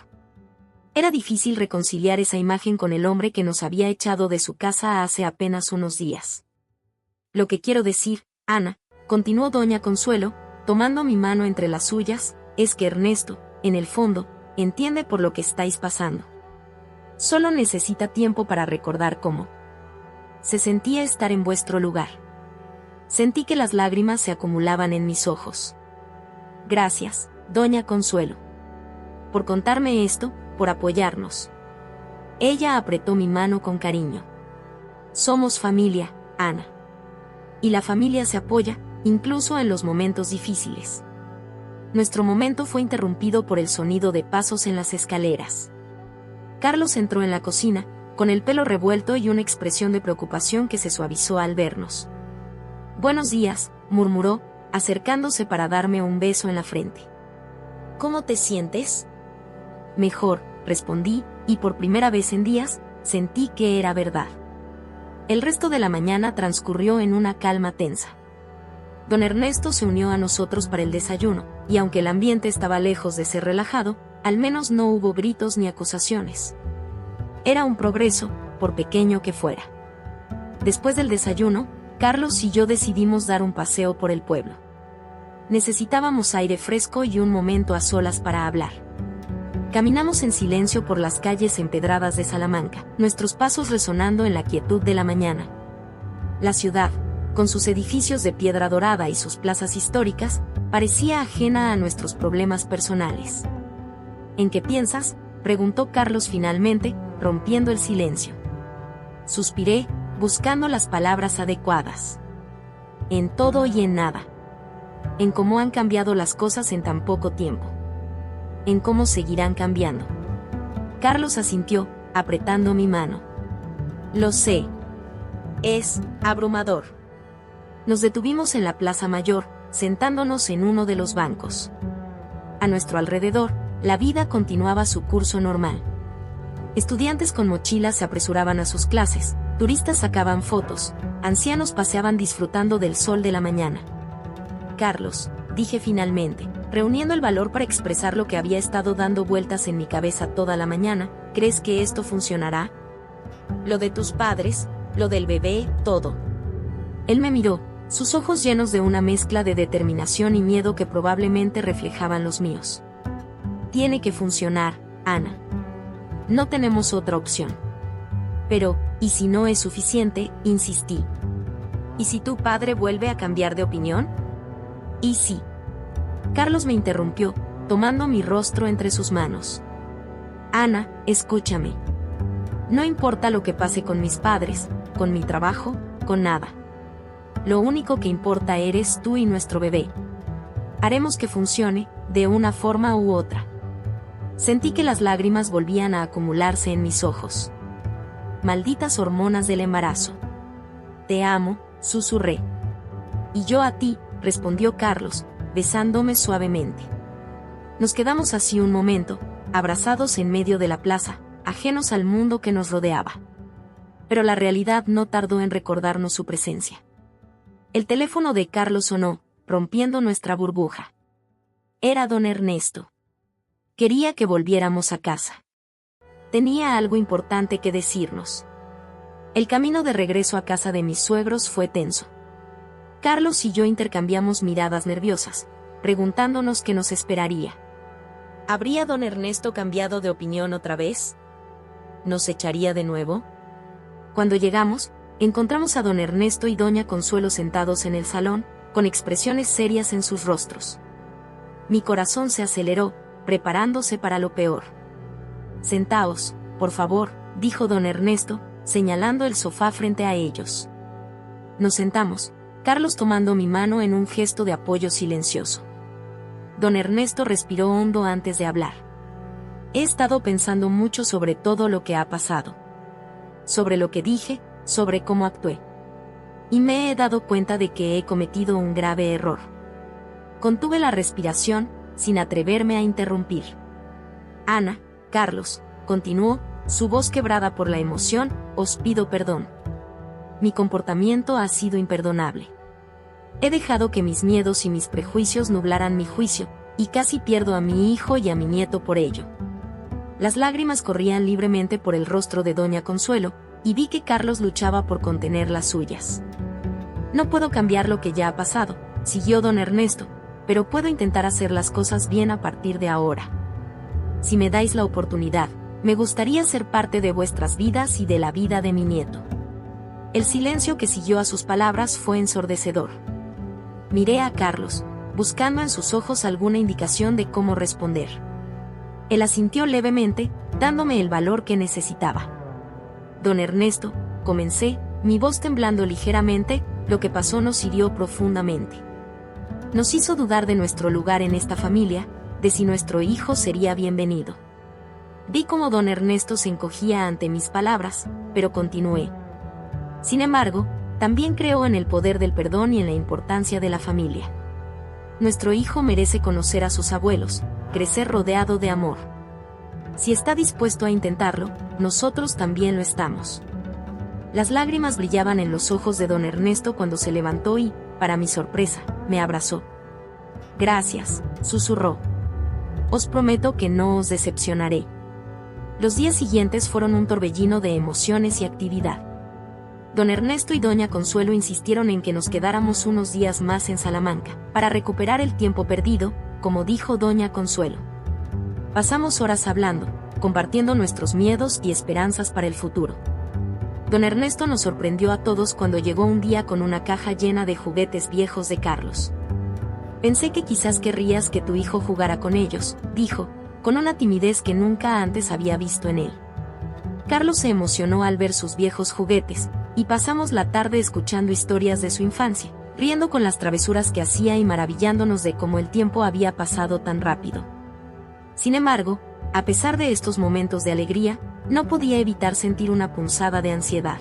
Speaker 1: Era difícil reconciliar esa imagen con el hombre que nos había echado de su casa hace apenas unos días. «Lo que quiero decir, Ana», continuó doña Consuelo, tomando mi mano entre las suyas, «es que Ernesto, en el fondo, entiende por lo que estáis pasando. Solo necesita tiempo para recordar cómo se sentía estar en vuestro lugar». Sentí que las lágrimas se acumulaban en mis ojos. «Gracias, doña Consuelo, por contarme esto, por apoyarnos». Ella apretó mi mano con cariño. «Somos familia, Ana. Y la familia se apoya, incluso en los momentos difíciles». Nuestro momento fue interrumpido por el sonido de pasos en las escaleras. Carlos entró en la cocina, con el pelo revuelto y una expresión de preocupación que se suavizó al vernos. «Buenos días», murmuró, acercándose para darme un beso en la frente. «¿Cómo te sientes?». «Mejor», respondí, y por primera vez en días, sentí que era verdad. El resto de la mañana transcurrió en una calma tensa. Don Ernesto se unió a nosotros para el desayuno, y aunque el ambiente estaba lejos de ser relajado, al menos no hubo gritos ni acusaciones. Era un progreso, por pequeño que fuera. Después del desayuno, Carlos y yo decidimos dar un paseo por el pueblo. Necesitábamos aire fresco y un momento a solas para hablar. Caminamos en silencio por las calles empedradas de Salamanca, nuestros pasos resonando en la quietud de la mañana. La ciudad, con sus edificios de piedra dorada y sus plazas históricas, parecía ajena a nuestros problemas personales. «¿En qué piensas?», preguntó Carlos finalmente, rompiendo el silencio. Suspiré, buscando las palabras adecuadas. «En todo y en nada. En cómo han cambiado las cosas en tan poco tiempo. En cómo seguirán cambiando». Carlos asintió, apretando mi mano. «Lo sé. Es abrumador». Nos detuvimos en la Plaza Mayor, sentándonos en uno de los bancos. A nuestro alrededor, la vida continuaba su curso normal. Estudiantes con mochilas se apresuraban a sus clases, turistas sacaban fotos, ancianos paseaban disfrutando del sol de la mañana. «Carlos», dije finalmente, reuniendo el valor para expresar lo que había estado dando vueltas en mi cabeza toda la mañana, «¿crees que esto funcionará? Lo de tus padres, lo del bebé, todo». Él me miró, sus ojos llenos de una mezcla de determinación y miedo que probablemente reflejaban los míos. «Tiene que funcionar, Ana. No tenemos otra opción». «Pero, ¿y si no es suficiente?», insistí. «¿Y si tu padre vuelve a cambiar de opinión?». «¿Y si?». Carlos me interrumpió, tomando mi rostro entre sus manos. «Ana, escúchame. No importa lo que pase con mis padres, con mi trabajo, con nada. Lo único que importa eres tú y nuestro bebé. Haremos que funcione, de una forma u otra». Sentí que las lágrimas volvían a acumularse en mis ojos. «Malditas hormonas del embarazo». «Te amo», susurré. «Y yo a ti», respondió Carlos, besándome suavemente. Nos quedamos así un momento, abrazados en medio de la plaza, ajenos al mundo que nos rodeaba. Pero la realidad no tardó en recordarnos su presencia. El teléfono de Carlos sonó, rompiendo nuestra burbuja. Era don Ernesto. Quería que volviéramos a casa. Tenía algo importante que decirnos. El camino de regreso a casa de mis suegros fue tenso. Carlos y yo intercambiamos miradas nerviosas, preguntándonos qué nos esperaría. ¿Habría don Ernesto cambiado de opinión otra vez? ¿Nos echaría de nuevo? Cuando llegamos, encontramos a don Ernesto y doña Consuelo sentados en el salón, con expresiones serias en sus rostros. Mi corazón se aceleró, preparándose para lo peor. «Sentaos, por favor», dijo don Ernesto, señalando el sofá frente a ellos. Nos sentamos, Carlos tomando mi mano en un gesto de apoyo silencioso. Don Ernesto respiró hondo antes de hablar. He estado pensando mucho sobre todo lo que ha pasado. Sobre lo que dije, sobre cómo actué. Y me he dado cuenta de que he cometido un grave error. Contuve la respiración, sin atreverme a interrumpir. Ana, Carlos, continuó, su voz quebrada por la emoción, os pido perdón. Mi comportamiento ha sido imperdonable. He dejado que mis miedos y mis prejuicios nublaran mi juicio, y casi pierdo a mi hijo y a mi nieto por ello. Las lágrimas corrían libremente por el rostro de doña Consuelo, y vi que Carlos luchaba por contener las suyas. No puedo cambiar lo que ya ha pasado, siguió don Ernesto, pero puedo intentar hacer las cosas bien a partir de ahora. Si me dais la oportunidad, me gustaría ser parte de vuestras vidas y de la vida de mi nieto. El silencio que siguió a sus palabras fue ensordecedor. Miré a Carlos, buscando en sus ojos alguna indicación de cómo responder. Él asintió levemente, dándome el valor que necesitaba. Don Ernesto, comencé, mi voz temblando ligeramente, lo que pasó nos hirió profundamente. Nos hizo dudar de nuestro lugar en esta familia, de si nuestro hijo sería bienvenido. Vi cómo don Ernesto se encogía ante mis palabras, pero continué. Sin embargo, también creo en el poder del perdón y en la importancia de la familia. Nuestro hijo merece conocer a sus abuelos, crecer rodeado de amor. Si está dispuesto a intentarlo, nosotros también lo estamos. Las lágrimas brillaban en los ojos de don Ernesto cuando se levantó y, para mi sorpresa, me abrazó. Gracias, susurró. Os prometo que no os decepcionaré. Los días siguientes fueron un torbellino de emociones y actividad. Don Ernesto y doña Consuelo insistieron en que nos quedáramos unos días más en Salamanca, para recuperar el tiempo perdido, como dijo doña Consuelo. Pasamos horas hablando, compartiendo nuestros miedos y esperanzas para el futuro. Don Ernesto nos sorprendió a todos cuando llegó un día con una caja llena de juguetes viejos de Carlos. Pensé que quizás querrías que tu hijo jugara con ellos, dijo, con una timidez que nunca antes había visto en él. Carlos se emocionó al ver sus viejos juguetes, y pasamos la tarde escuchando historias de su infancia, riendo con las travesuras que hacía y maravillándonos de cómo el tiempo había pasado tan rápido. Sin embargo, a pesar de estos momentos de alegría, no podía evitar sentir una punzada de ansiedad.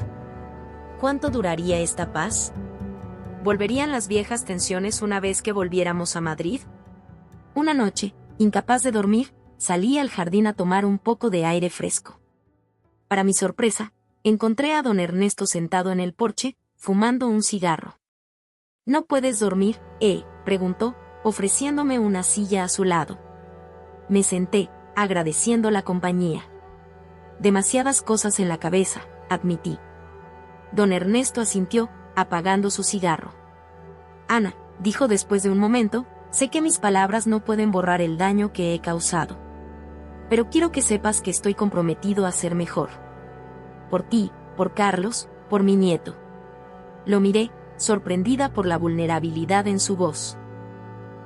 Speaker 1: ¿Cuánto duraría esta paz? ¿Volverían las viejas tensiones una vez que volviéramos a Madrid? Una noche, incapaz de dormir, salí al jardín a tomar un poco de aire fresco. Para mi sorpresa, encontré a don Ernesto sentado en el porche, fumando un cigarro. ¿No puedes dormir?, preguntó, ofreciéndome una silla a su lado. Me senté, agradeciendo la compañía. Demasiadas cosas en la cabeza, admití. Don Ernesto asintió, apagando su cigarro. Ana, dijo después de un momento, sé que mis palabras no pueden borrar el daño que he causado. Pero quiero que sepas que estoy comprometido a ser mejor. Por ti, por Carlos, por mi nieto. Lo miré, sorprendida por la vulnerabilidad en su voz.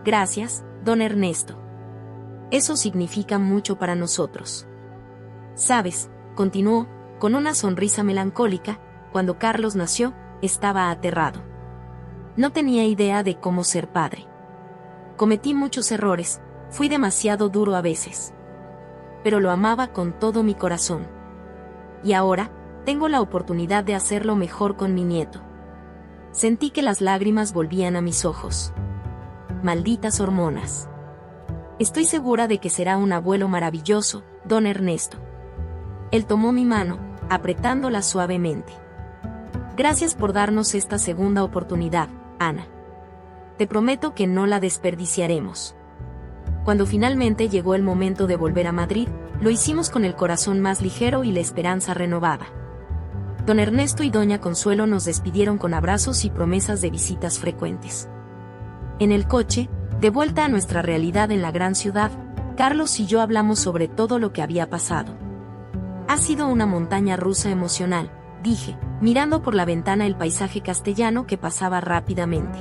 Speaker 1: Gracias, don Ernesto. Eso significa mucho para nosotros. Sabes, continuó, con una sonrisa melancólica, cuando Carlos nació, estaba aterrado. No tenía idea de cómo ser padre. Cometí muchos errores, fui demasiado duro a veces. Pero lo amaba con todo mi corazón. Y ahora, tengo la oportunidad de hacerlo mejor con mi nieto. Sentí que las lágrimas volvían a mis ojos. Malditas hormonas. Estoy segura de que será un abuelo maravilloso, don Ernesto. Él tomó mi mano, apretándola suavemente. Gracias por darnos esta segunda oportunidad, Ana. Te prometo que no la desperdiciaremos. Cuando finalmente llegó el momento de volver a Madrid, lo hicimos con el corazón más ligero y la esperanza renovada. Don Ernesto y doña Consuelo nos despidieron con abrazos y promesas de visitas frecuentes. En el coche, de vuelta a nuestra realidad en la gran ciudad, Carlos y yo hablamos sobre todo lo que había pasado. Ha sido una montaña rusa emocional, dije, mirando por la ventana el paisaje castellano que pasaba rápidamente.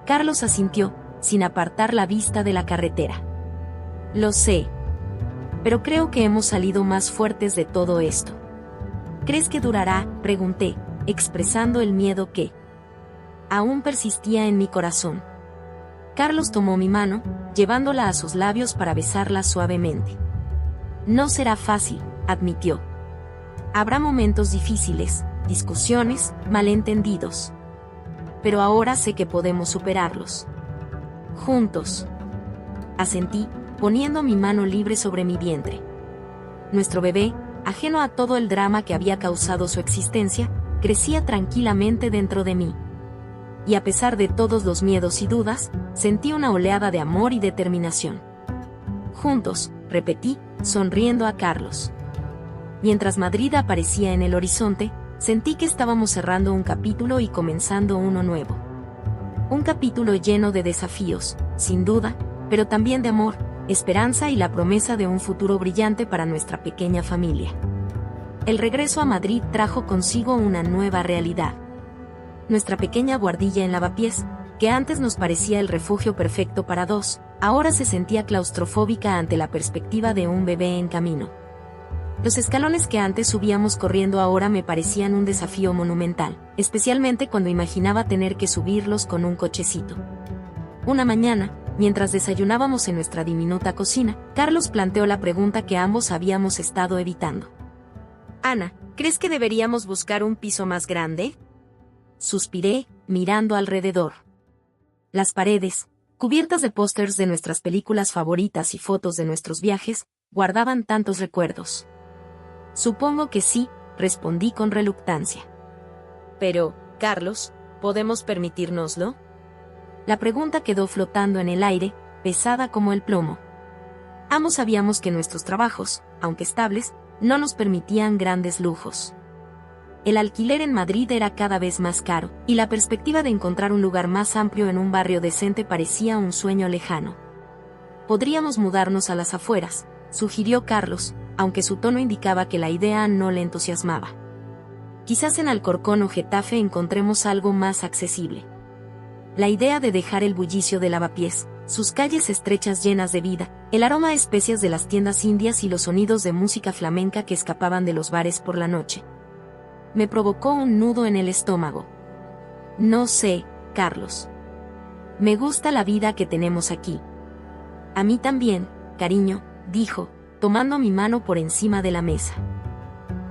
Speaker 1: Carlos asintió, sin apartar la vista de la carretera. Lo sé. Pero creo que hemos salido más fuertes de todo esto. ¿Crees que durará?, pregunté, expresando el miedo que aún persistía en mi corazón. Carlos tomó mi mano, llevándola a sus labios para besarla suavemente. No será fácil, admitió. Habrá momentos difíciles, discusiones, malentendidos. Pero ahora sé que podemos superarlos. Juntos. Asentí, poniendo mi mano libre sobre mi vientre. Nuestro bebé, ajeno a todo el drama que había causado su existencia, crecía tranquilamente dentro de mí. Y a pesar de todos los miedos y dudas, sentí una oleada de amor y determinación. Juntos, repetí, sonriendo a Carlos. Mientras Madrid aparecía en el horizonte, sentí que estábamos cerrando un capítulo y comenzando uno nuevo. Un capítulo lleno de desafíos, sin duda, pero también de amor, esperanza y la promesa de un futuro brillante para nuestra pequeña familia. El regreso a Madrid trajo consigo una nueva realidad. Nuestra pequeña guardilla en Lavapiés, que antes nos parecía el refugio perfecto para dos, ahora se sentía claustrofóbica ante la perspectiva de un bebé en camino. Los escalones que antes subíamos corriendo ahora me parecían un desafío monumental, especialmente cuando imaginaba tener que subirlos con un cochecito. Una mañana, mientras desayunábamos en nuestra diminuta cocina, Carlos planteó la pregunta que ambos habíamos estado evitando. Ana, ¿crees que deberíamos buscar un piso más grande? Suspiré, mirando alrededor. Las paredes, cubiertas de pósters de nuestras películas favoritas y fotos de nuestros viajes, guardaban tantos recuerdos. Supongo que sí, respondí con reluctancia. Pero, Carlos, ¿podemos permitírnoslo? La pregunta quedó flotando en el aire, pesada como el plomo. Ambos sabíamos que nuestros trabajos, aunque estables, no nos permitían grandes lujos. El alquiler en Madrid era cada vez más caro, y la perspectiva de encontrar un lugar más amplio en un barrio decente parecía un sueño lejano. Podríamos mudarnos a las afueras, sugirió Carlos, aunque su tono indicaba que la idea no le entusiasmaba. Quizás en Alcorcón o Getafe encontremos algo más accesible. La idea de dejar el bullicio de Lavapiés, sus calles estrechas llenas de vida, el aroma a especias de las tiendas indias y los sonidos de música flamenca que escapaban de los bares por la noche, me provocó un nudo en el estómago. No sé, Carlos. Me gusta la vida que tenemos aquí. A mí también, cariño, dijo, tomando mi mano por encima de la mesa.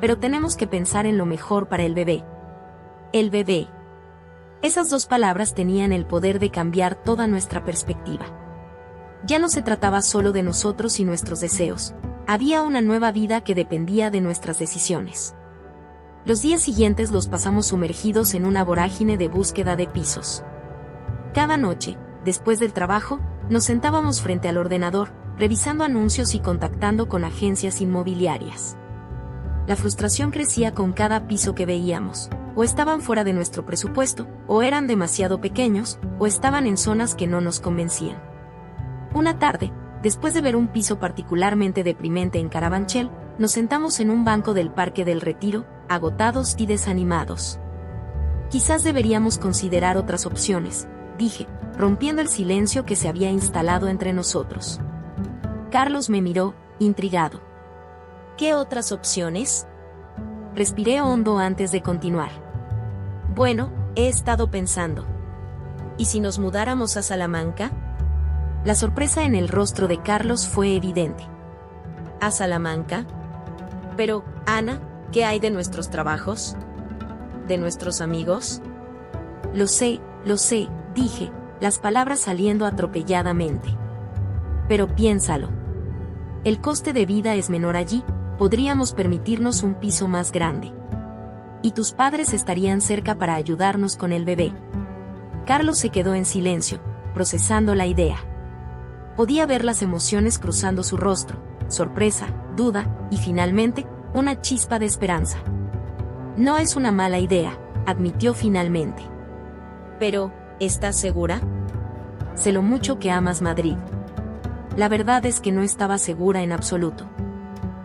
Speaker 1: Pero tenemos que pensar en lo mejor para el bebé. El bebé. Esas dos palabras tenían el poder de cambiar toda nuestra perspectiva. Ya no se trataba solo de nosotros y nuestros deseos. Había una nueva vida que dependía de nuestras decisiones. Los días siguientes los pasamos sumergidos en una vorágine de búsqueda de pisos. Cada noche, después del trabajo, nos sentábamos frente al ordenador, revisando anuncios y contactando con agencias inmobiliarias. La frustración crecía con cada piso que veíamos. O estaban fuera de nuestro presupuesto, o eran demasiado pequeños, o estaban en zonas que no nos convencían. Una tarde, después de ver un piso particularmente deprimente en Carabanchel, nos sentamos en un banco del Parque del Retiro, agotados y desanimados. Quizás deberíamos considerar otras opciones, dije, rompiendo el silencio que se había instalado entre nosotros. Carlos me miró, intrigado. ¿Qué otras opciones? Respiré hondo antes de continuar. Bueno, he estado pensando. ¿Y si nos mudáramos a Salamanca? La sorpresa en el rostro de Carlos fue evidente. ¿A Salamanca? Pero, Ana, ¿qué hay de nuestros trabajos? ¿De nuestros amigos? Lo sé, dije, las palabras saliendo atropelladamente. Pero piénsalo. El coste de vida es menor allí, podríamos permitirnos un piso más grande. Y tus padres estarían cerca para ayudarnos con el bebé. Carlos se quedó en silencio, procesando la idea. Podía ver las emociones cruzando su rostro, sorpresa, duda, y finalmente, una chispa de esperanza. No es una mala idea, admitió finalmente.
Speaker 2: Pero, ¿estás segura?
Speaker 1: Sé lo mucho que amas Madrid. La verdad es que no estaba segura en absoluto.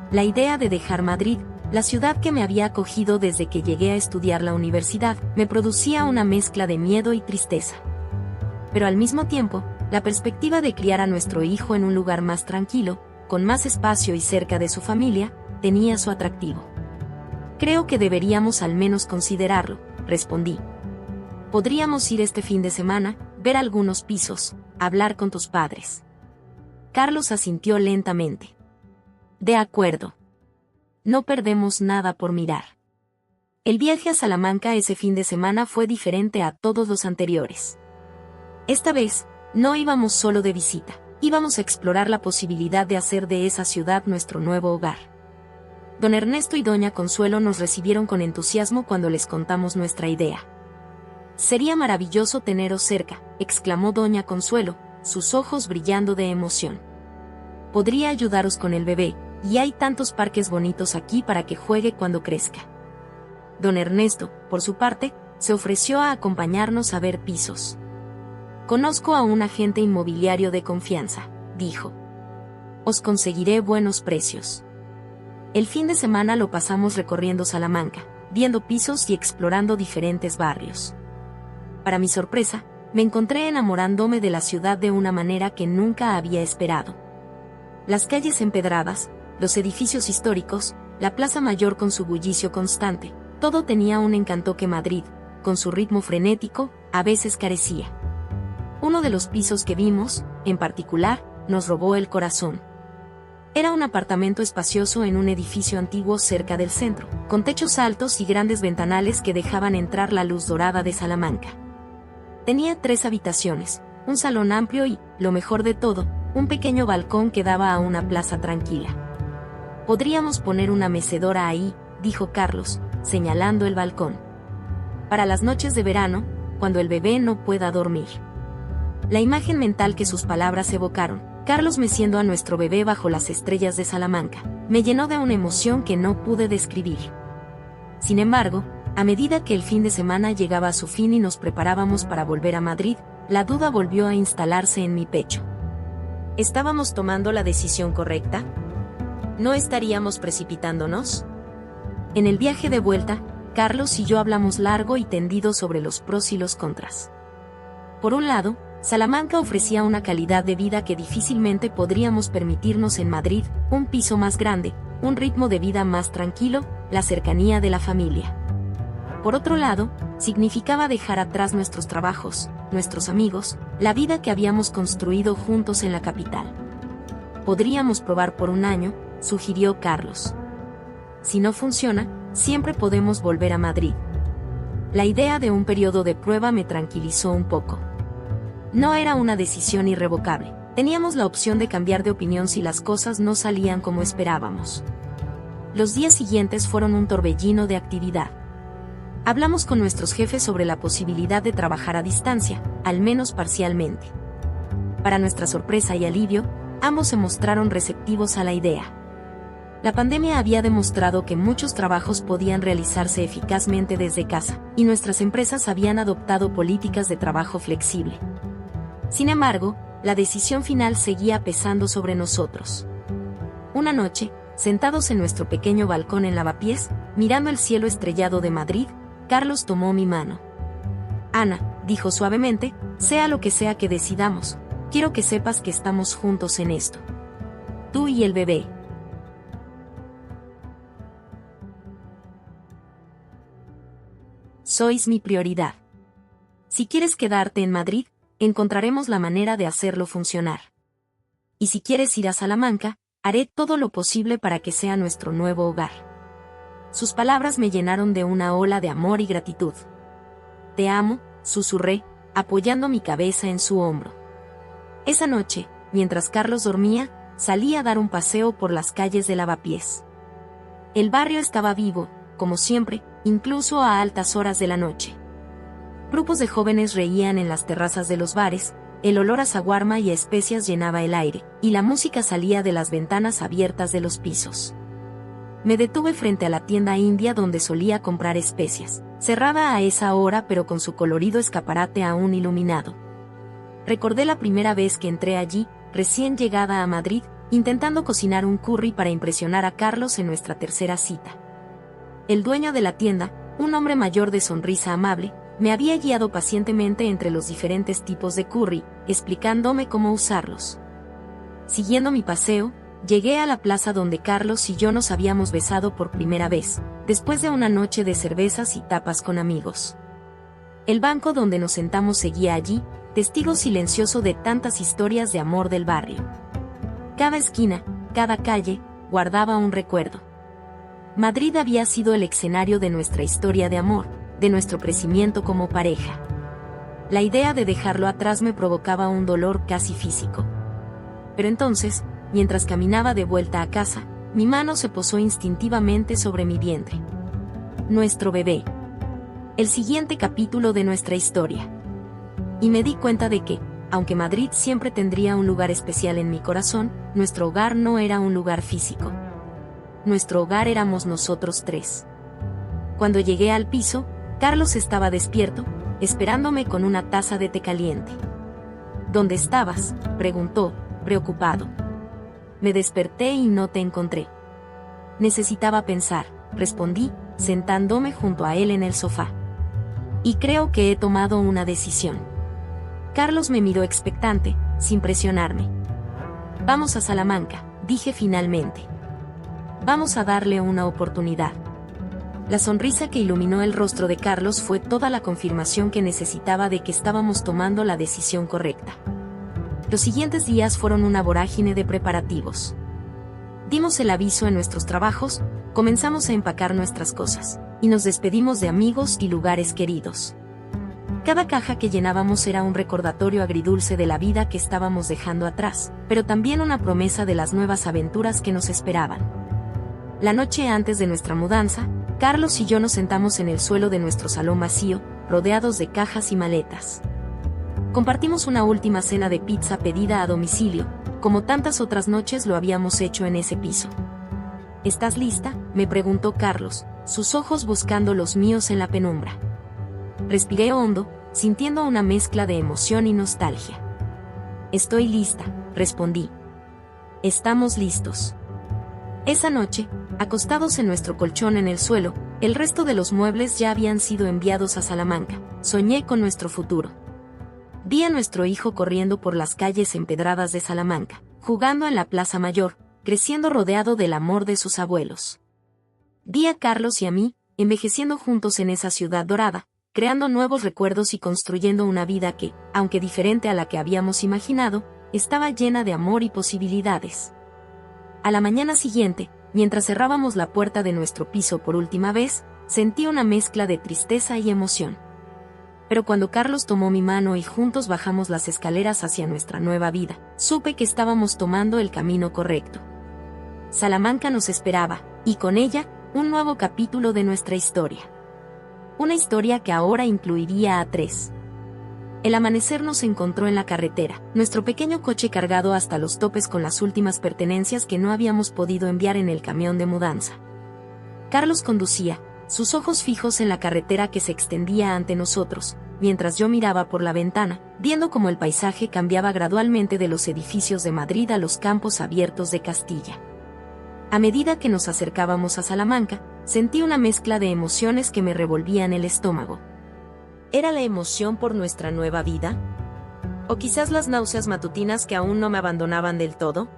Speaker 1: La idea de dejar Madrid, la ciudad que me había acogido desde que llegué a estudiar la universidad, me producía una mezcla de miedo y tristeza. Pero al mismo tiempo, la perspectiva de criar a nuestro hijo en un lugar más tranquilo, con más espacio y cerca de su familia, tenía su atractivo. Creo que deberíamos al menos considerarlo, respondí. Podríamos ir este fin de semana, ver algunos pisos, hablar con tus padres. Carlos asintió lentamente. De acuerdo. No perdemos nada por mirar. El viaje a Salamanca ese fin de semana fue diferente a todos los anteriores. Esta vez, no íbamos solo de visita, íbamos a explorar la posibilidad de hacer de esa ciudad nuestro nuevo hogar. Don Ernesto y doña Consuelo nos recibieron con entusiasmo cuando les contamos nuestra idea. Sería maravilloso teneros cerca, exclamó doña Consuelo, sus ojos brillando de emoción. Podría ayudaros con el bebé, y hay tantos parques bonitos aquí para que juegue cuando crezca. Don Ernesto, por su parte, se ofreció a acompañarnos a ver pisos. Conozco a un agente inmobiliario de confianza, dijo. Os conseguiré buenos precios. El fin de semana lo pasamos recorriendo Salamanca, viendo pisos y explorando diferentes barrios. Para mi sorpresa, me encontré enamorándome de la ciudad de una manera que nunca había esperado. Las calles empedradas, los edificios históricos, la Plaza Mayor con su bullicio constante, todo tenía un encanto que Madrid, con su ritmo frenético, a veces carecía. Uno de los pisos que vimos, en particular, nos robó el corazón. Era un apartamento espacioso en un edificio antiguo cerca del centro, con techos altos y grandes ventanales que dejaban entrar la luz dorada de Salamanca. Tenía 3 habitaciones, un salón amplio y, lo mejor de todo, un pequeño balcón que daba a una plaza tranquila. Podríamos poner una mecedora ahí, dijo Carlos, señalando el balcón. Para las noches de verano, cuando el bebé no pueda dormir. La imagen mental que sus palabras evocaron, Carlos meciendo a nuestro bebé bajo las estrellas de Salamanca, me llenó de una emoción que no pude describir. Sin embargo, a medida que el fin de semana llegaba a su fin y nos preparábamos para volver a Madrid, la duda volvió a instalarse en mi pecho.
Speaker 2: ¿Estábamos tomando la decisión correcta? ¿No estaríamos precipitándonos?
Speaker 1: En el viaje de vuelta, Carlos y yo hablamos largo y tendido sobre los pros y los contras. Por un lado, Salamanca ofrecía una calidad de vida que difícilmente podríamos permitirnos en Madrid, un piso más grande, un ritmo de vida más tranquilo, la cercanía de la familia. Por otro lado, significaba dejar atrás nuestros trabajos, nuestros amigos, la vida que habíamos construido juntos en la capital. Podríamos probar por un año, sugirió Carlos. Si no funciona, siempre podemos volver a Madrid. La idea de un periodo de prueba me tranquilizó un poco. No era una decisión irrevocable. Teníamos la opción de cambiar de opinión si las cosas no salían como esperábamos. Los días siguientes fueron un torbellino de actividad. Hablamos con nuestros jefes sobre la posibilidad de trabajar a distancia, al menos parcialmente. Para nuestra sorpresa y alivio, ambos se mostraron receptivos a la idea. La pandemia había demostrado que muchos trabajos podían realizarse eficazmente desde casa, y nuestras empresas habían adoptado políticas de trabajo flexible. Sin embargo, la decisión final seguía pesando sobre nosotros. Una noche, sentados en nuestro pequeño balcón en Lavapiés, mirando el cielo estrellado de Madrid, Carlos tomó mi mano. Ana, dijo suavemente, sea lo que sea que decidamos, quiero que sepas que estamos juntos en esto. Tú y el bebé. Sois mi prioridad. Si quieres quedarte en Madrid, encontraremos la manera de hacerlo funcionar. Y si quieres ir a Salamanca, haré todo lo posible para que sea nuestro nuevo hogar. Sus palabras me llenaron de una ola de amor y gratitud. Te amo, susurré, apoyando mi cabeza en su hombro. Esa noche, mientras Carlos dormía, salí a dar un paseo por las calles de Lavapiés. El barrio estaba vivo, como siempre, incluso a altas horas de la noche. Grupos de jóvenes reían en las terrazas de los bares, el olor a saguarma y a especias llenaba el aire, y la música salía de las ventanas abiertas de los pisos. Me detuve frente a la tienda india donde solía comprar especias, cerrada a esa hora pero con su colorido escaparate aún iluminado. Recordé la primera vez que entré allí, recién llegada a Madrid, intentando cocinar un curry para impresionar a Carlos en nuestra tercera cita. El dueño de la tienda, un hombre mayor de sonrisa amable, me había guiado pacientemente entre los diferentes tipos de curry, explicándome cómo usarlos. Siguiendo mi paseo, llegué a la plaza donde Carlos y yo nos habíamos besado por primera vez, después de una noche de cervezas y tapas con amigos. El banco donde nos sentamos seguía allí, testigo silencioso de tantas historias de amor del barrio. Cada esquina, cada calle, guardaba un recuerdo. Madrid había sido el escenario de nuestra historia de amor, de nuestro crecimiento como pareja. La idea de dejarlo atrás me provocaba un dolor casi físico. Pero entonces, mientras caminaba de vuelta a casa, mi mano se posó instintivamente sobre mi vientre. Nuestro bebé. El siguiente capítulo de nuestra historia. Y me di cuenta de que, aunque Madrid siempre tendría un lugar especial en mi corazón, nuestro hogar no era un lugar físico. Nuestro hogar éramos nosotros tres. Cuando llegué al piso, Carlos estaba despierto, esperándome con una taza de té caliente. ¿Dónde estabas?, preguntó, preocupado. Me desperté y no te encontré. Necesitaba pensar, respondí, sentándome junto a él en el sofá. Y creo que he tomado una decisión. Carlos me miró expectante, sin presionarme. Vamos a Salamanca, dije finalmente. Vamos a darle una oportunidad. La sonrisa que iluminó el rostro de Carlos fue toda la confirmación que necesitaba de que estábamos tomando la decisión correcta. Los siguientes días fueron una vorágine de preparativos. Dimos el aviso en nuestros trabajos, comenzamos a empacar nuestras cosas, y nos despedimos de amigos y lugares queridos. Cada caja que llenábamos era un recordatorio agridulce de la vida que estábamos dejando atrás, pero también una promesa de las nuevas aventuras que nos esperaban. La noche antes de nuestra mudanza, Carlos y yo nos sentamos en el suelo de nuestro salón vacío, rodeados de cajas y maletas. Compartimos una última cena de pizza pedida a domicilio, como tantas otras noches lo habíamos hecho en ese piso. ¿Estás lista?, me preguntó Carlos, sus ojos buscando los míos en la penumbra. Respiré hondo, sintiendo una mezcla de emoción y nostalgia. Estoy lista, respondí. Estamos listos. Esa noche, acostados en nuestro colchón en el suelo, el resto de los muebles ya habían sido enviados a Salamanca. Soñé con nuestro futuro. Vi a nuestro hijo corriendo por las calles empedradas de Salamanca, jugando en la Plaza Mayor, creciendo rodeado del amor de sus abuelos. Vi a Carlos y a mí, envejeciendo juntos en esa ciudad dorada, creando nuevos recuerdos y construyendo una vida que, aunque diferente a la que habíamos imaginado, estaba llena de amor y posibilidades. A la mañana siguiente, mientras cerrábamos la puerta de nuestro piso por última vez, sentí una mezcla de tristeza y emoción. Pero cuando Carlos tomó mi mano y juntos bajamos las escaleras hacia nuestra nueva vida, supe que estábamos tomando el camino correcto. Salamanca nos esperaba, y con ella, un nuevo capítulo de nuestra historia. Una historia que ahora incluiría a 3. El amanecer nos encontró en la carretera, nuestro pequeño coche cargado hasta los topes con las últimas pertenencias que no habíamos podido enviar en el camión de mudanza. Carlos conducía, sus ojos fijos en la carretera que se extendía ante nosotros, mientras yo miraba por la ventana, viendo cómo el paisaje cambiaba gradualmente de los edificios de Madrid a los campos abiertos de Castilla. A medida que nos acercábamos a Salamanca, sentí una mezcla de emociones que me revolvían el estómago. ¿Era la emoción por nuestra nueva vida? ¿O quizás las náuseas matutinas que aún no me abandonaban del todo?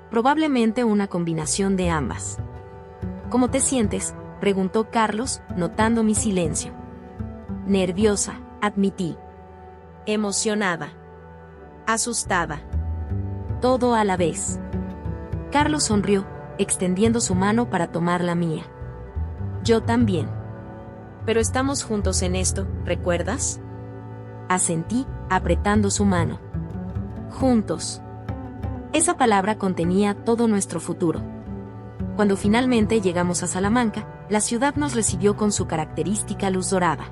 Speaker 1: Probablemente una combinación de ambas. ¿Cómo te sientes?, preguntó Carlos, notando mi silencio. Nerviosa, admití. Emocionada. Asustada. Todo a la vez. Carlos sonrió, extendiendo su mano para tomar la mía. Yo también. Pero estamos juntos en esto, ¿recuerdas? Asentí, apretando su mano. Juntos. Esa palabra contenía todo nuestro futuro. Cuando finalmente llegamos a Salamanca, la ciudad nos recibió con su característica luz dorada.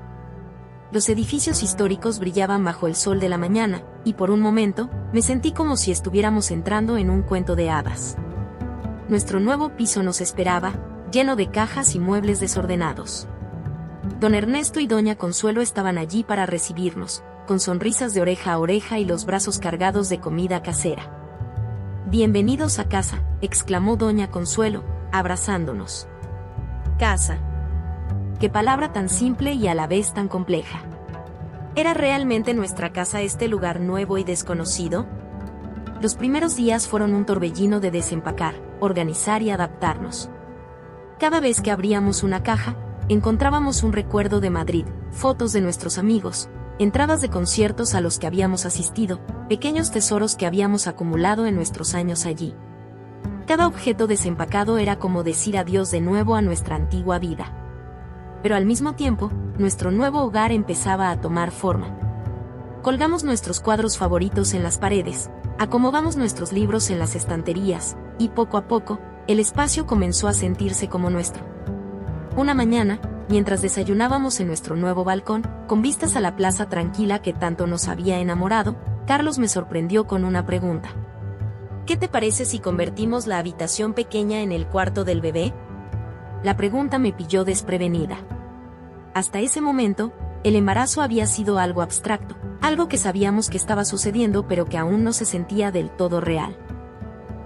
Speaker 1: Los edificios históricos brillaban bajo el sol de la mañana, y por un momento, me sentí como si estuviéramos entrando en un cuento de hadas. Nuestro nuevo piso nos esperaba, lleno de cajas y muebles desordenados. Don Ernesto y doña Consuelo estaban allí para recibirnos, con sonrisas de oreja a oreja y los brazos cargados de comida casera. «Bienvenidos a casa», exclamó doña Consuelo, abrazándonos.
Speaker 2: Casa.
Speaker 1: Qué palabra tan simple y a la vez tan compleja.
Speaker 2: ¿Era realmente nuestra casa este lugar nuevo y desconocido?
Speaker 1: Los primeros días fueron un torbellino de desempacar, organizar y adaptarnos. Cada vez que abríamos una caja, encontrábamos un recuerdo de Madrid, fotos de nuestros amigos, entradas de conciertos a los que habíamos asistido, pequeños tesoros que habíamos acumulado en nuestros años allí. Cada objeto desempacado era como decir adiós de nuevo a nuestra antigua vida. Pero al mismo tiempo, nuestro nuevo hogar empezaba a tomar forma. Colgamos nuestros cuadros favoritos en las paredes, acomodamos nuestros libros en las estanterías, y poco a poco, el espacio comenzó a sentirse como nuestro. Una mañana, mientras desayunábamos en nuestro nuevo balcón, con vistas a la plaza tranquila que tanto nos había enamorado, Carlos me sorprendió con una pregunta.
Speaker 2: ¿Qué te parece si convertimos la habitación pequeña en el cuarto del bebé?
Speaker 1: La pregunta me pilló desprevenida. Hasta ese momento, el embarazo había sido algo abstracto, algo que sabíamos que estaba sucediendo pero que aún no se sentía del todo real.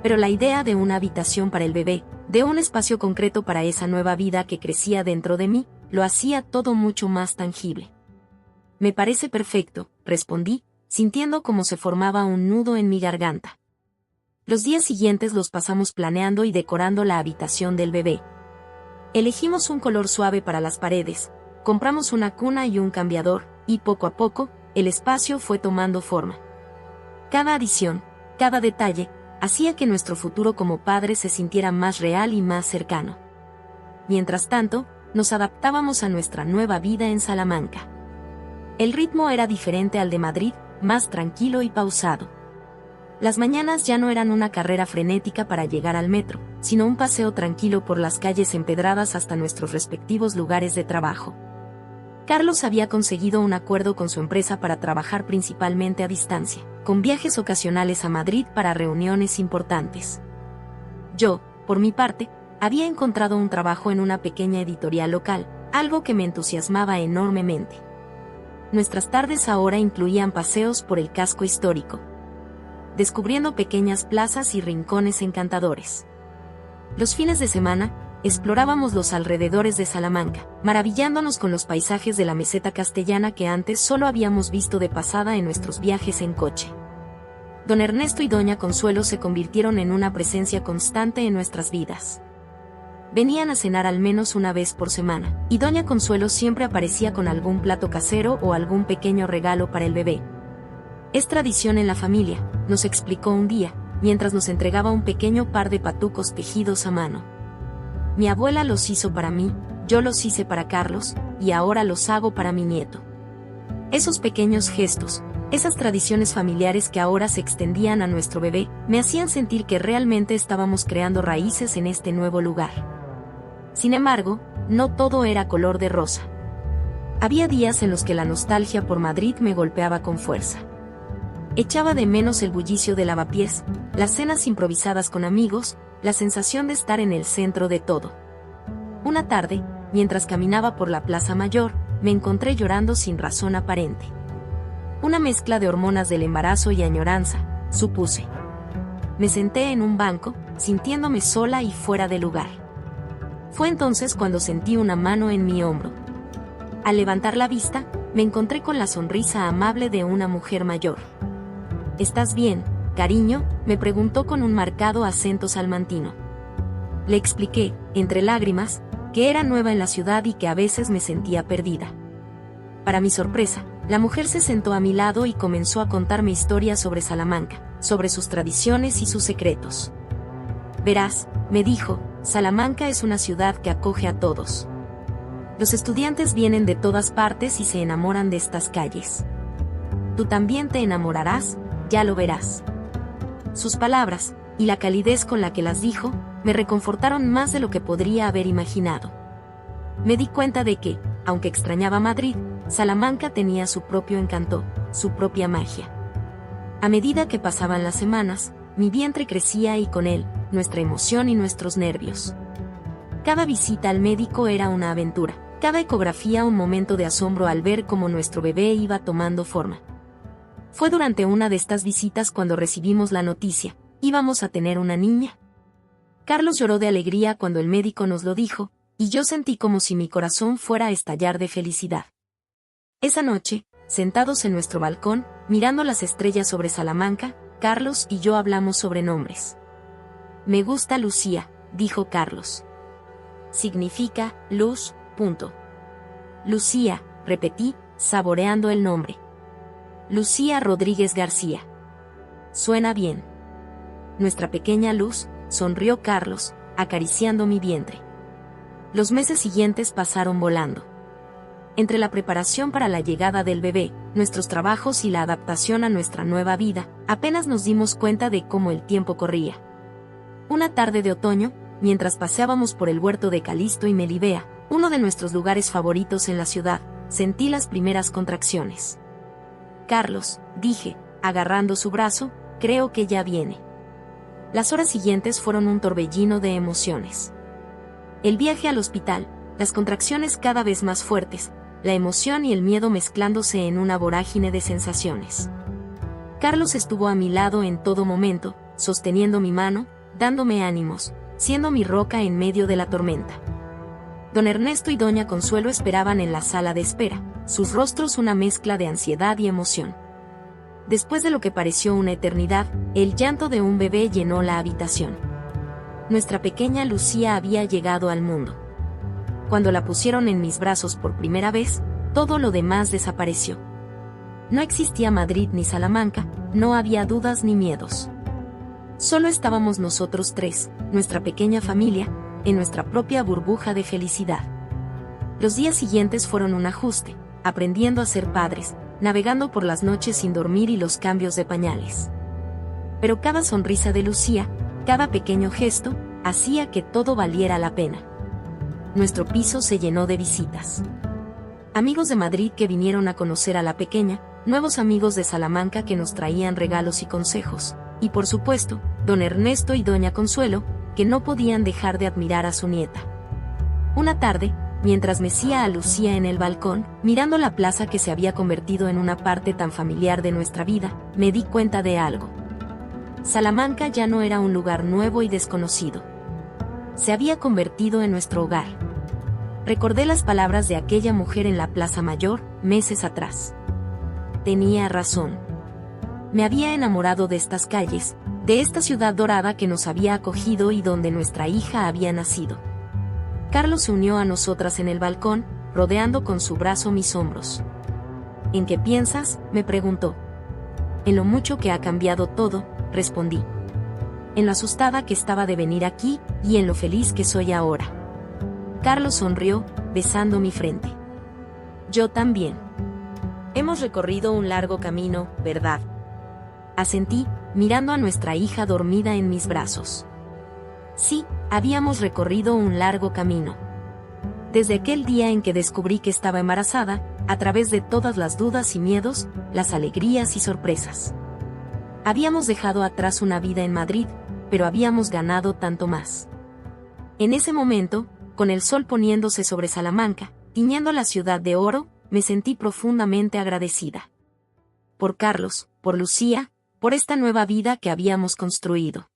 Speaker 1: Pero la idea de una habitación para el bebé, de un espacio concreto para esa nueva vida que crecía dentro de mí, lo hacía todo mucho más tangible. «Me parece perfecto», respondí, sintiendo como se formaba un nudo en mi garganta. Los días siguientes los pasamos planeando y decorando la habitación del bebé. Elegimos un color suave para las paredes, compramos una cuna y un cambiador, y poco a poco, el espacio fue tomando forma. Cada adición, cada detalle, hacía que nuestro futuro como padres se sintiera más real y más cercano. Mientras tanto, nos adaptábamos a nuestra nueva vida en Salamanca. El ritmo era diferente al de Madrid, más tranquilo y pausado. Las mañanas ya no eran una carrera frenética para llegar al metro, sino un paseo tranquilo por las calles empedradas hasta nuestros respectivos lugares de trabajo. Carlos había conseguido un acuerdo con su empresa para trabajar principalmente a distancia, con viajes ocasionales a Madrid para reuniones importantes. Yo, por mi parte, había encontrado un trabajo en una pequeña editorial local, algo que me entusiasmaba enormemente. Nuestras tardes ahora incluían paseos por el casco histórico, descubriendo pequeñas plazas y rincones encantadores. Los fines de semana, explorábamos los alrededores de Salamanca, maravillándonos con los paisajes de la meseta castellana que antes solo habíamos visto de pasada en nuestros viajes en coche. Don Ernesto y doña Consuelo se convirtieron en una presencia constante en nuestras vidas. Venían a cenar al menos una vez por semana, y doña Consuelo siempre aparecía con algún plato casero o algún pequeño regalo para el bebé. «Es tradición en la familia», nos explicó un día, mientras nos entregaba un pequeño par de patucos tejidos a mano. «Mi abuela los hizo para mí, yo los hice para Carlos, y ahora los hago para mi nieto». Esos pequeños gestos, esas tradiciones familiares que ahora se extendían a nuestro bebé, me hacían sentir que realmente estábamos creando raíces en este nuevo lugar. Sin embargo, no todo era color de rosa. Había días en los que la nostalgia por Madrid me golpeaba con fuerza. Echaba de menos el bullicio de lavapiés, las cenas improvisadas con amigos, la sensación de estar en el centro de todo. Una tarde, mientras caminaba por la Plaza Mayor, me encontré llorando sin razón aparente. Una mezcla de hormonas del embarazo y añoranza, supuse. Me senté en un banco, sintiéndome sola y fuera de lugar. Fue entonces cuando sentí una mano en mi hombro. Al levantar la vista, me encontré con la sonrisa amable de una mujer mayor. «¿Estás bien, cariño?», me preguntó con un marcado acento salmantino. Le expliqué, entre lágrimas, que era nueva en la ciudad y que a veces me sentía perdida. Para mi sorpresa, la mujer se sentó a mi lado y comenzó a contarme historias sobre Salamanca, sobre sus tradiciones y sus secretos. «Verás», me dijo, «Salamanca es una ciudad que acoge a todos. Los estudiantes vienen de todas partes y se enamoran de estas calles. Tú también te enamorarás, ya lo verás». Sus palabras, y la calidez con la que las dijo, me reconfortaron más de lo que podría haber imaginado. Me di cuenta de que, aunque extrañaba Madrid, Salamanca tenía su propio encanto, su propia magia. A medida que pasaban las semanas, mi vientre crecía y con él, nuestra emoción y nuestros nervios. Cada visita al médico era una aventura, cada ecografía un momento de asombro al ver cómo nuestro bebé iba tomando forma. Fue durante una de estas visitas cuando recibimos la noticia: íbamos a tener una niña. Carlos lloró de alegría cuando el médico nos lo dijo, y yo sentí como si mi corazón fuera a estallar de felicidad. Esa noche, sentados en nuestro balcón, mirando las estrellas sobre Salamanca, Carlos y yo hablamos sobre nombres. Me gusta Lucía, dijo Carlos. Significa luz, punto. Lucía, repetí, saboreando el nombre. Lucía Rodríguez García. Suena bien. Nuestra pequeña Luz, sonrió Carlos, acariciando mi vientre. Los meses siguientes pasaron volando. Entre la preparación para la llegada del bebé, nuestros trabajos y la adaptación a nuestra nueva vida, apenas nos dimos cuenta de cómo el tiempo corría. Una tarde de otoño, mientras paseábamos por el huerto de Calisto y Melibea, uno de nuestros lugares favoritos en la ciudad, sentí las primeras contracciones. Carlos, dije, agarrando su brazo, creo que ya viene. Las horas siguientes fueron un torbellino de emociones. El viaje al hospital, las contracciones cada vez más fuertes, la emoción y el miedo mezclándose en una vorágine de sensaciones. Carlos estuvo a mi lado en todo momento, sosteniendo mi mano, dándome ánimos, siendo mi roca en medio de la tormenta. Don Ernesto y doña Consuelo esperaban en la sala de espera, sus rostros una mezcla de ansiedad y emoción. Después de lo que pareció una eternidad, el llanto de un bebé llenó la habitación. Nuestra pequeña Lucía había llegado al mundo. Cuando la pusieron en mis brazos por primera vez, todo lo demás desapareció. No existía Madrid ni Salamanca, no había dudas ni miedos. Solo estábamos nosotros tres, nuestra pequeña familia, en nuestra propia burbuja de felicidad. Los días siguientes fueron un ajuste, aprendiendo a ser padres, navegando por las noches sin dormir y los cambios de pañales. Pero cada sonrisa de Lucía, cada pequeño gesto, hacía que todo valiera la pena. Nuestro piso se llenó de visitas. Amigos de Madrid que vinieron a conocer a la pequeña, nuevos amigos de Salamanca que nos traían regalos y consejos, y por supuesto, don Ernesto y doña Consuelo, que no podían dejar de admirar a su nieta. Una tarde, mientras mecía a Lucía en el balcón, mirando la plaza que se había convertido en una parte tan familiar de nuestra vida, me di cuenta de algo. Salamanca ya no era un lugar nuevo y desconocido. Se había convertido en nuestro hogar. Recordé las palabras de aquella mujer en la Plaza Mayor, meses atrás. Tenía razón. Me había enamorado de estas calles, de esta ciudad dorada que nos había acogido y donde nuestra hija había nacido. Carlos se unió a nosotras en el balcón, rodeando con su brazo mis hombros. ¿En qué piensas?, me preguntó. En lo mucho que ha cambiado todo, respondí. En lo asustada que estaba de venir aquí, y en lo feliz que soy ahora. Carlos sonrió, besando mi frente. Yo también.
Speaker 2: Hemos recorrido un largo camino, ¿verdad?
Speaker 1: Asentí, mirando a nuestra hija dormida en mis brazos. Sí, habíamos recorrido un largo camino. Desde aquel día en que descubrí que estaba embarazada, a través de todas las dudas y miedos, las alegrías y sorpresas. Habíamos dejado atrás una vida en Madrid, pero habíamos ganado tanto más. En ese momento, con el sol poniéndose sobre Salamanca, tiñendo la ciudad de oro, me sentí profundamente agradecida. Por Carlos, por Lucía, por esta nueva vida que habíamos construido.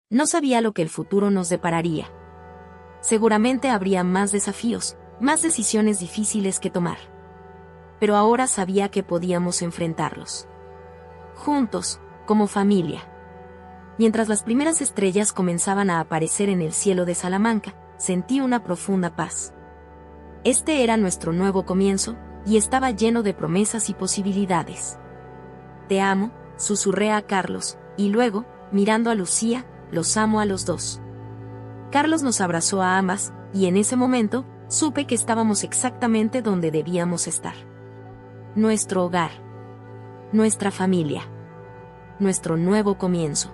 Speaker 1: No sabía lo que el futuro nos depararía. Seguramente habría más desafíos, más decisiones difíciles que tomar. Pero ahora sabía que podíamos enfrentarlos. Juntos, como familia. Mientras las primeras estrellas comenzaban a aparecer en el cielo de Salamanca, sentí una profunda paz. Este era nuestro nuevo comienzo, y estaba lleno de promesas y posibilidades. Te amo, susurré a Carlos, y luego, mirando a Lucía, los amo a los dos. Carlos nos abrazó a ambas, y en ese momento, supe que estábamos exactamente donde debíamos estar. Nuestro hogar. Nuestra familia. Nuestro nuevo comienzo.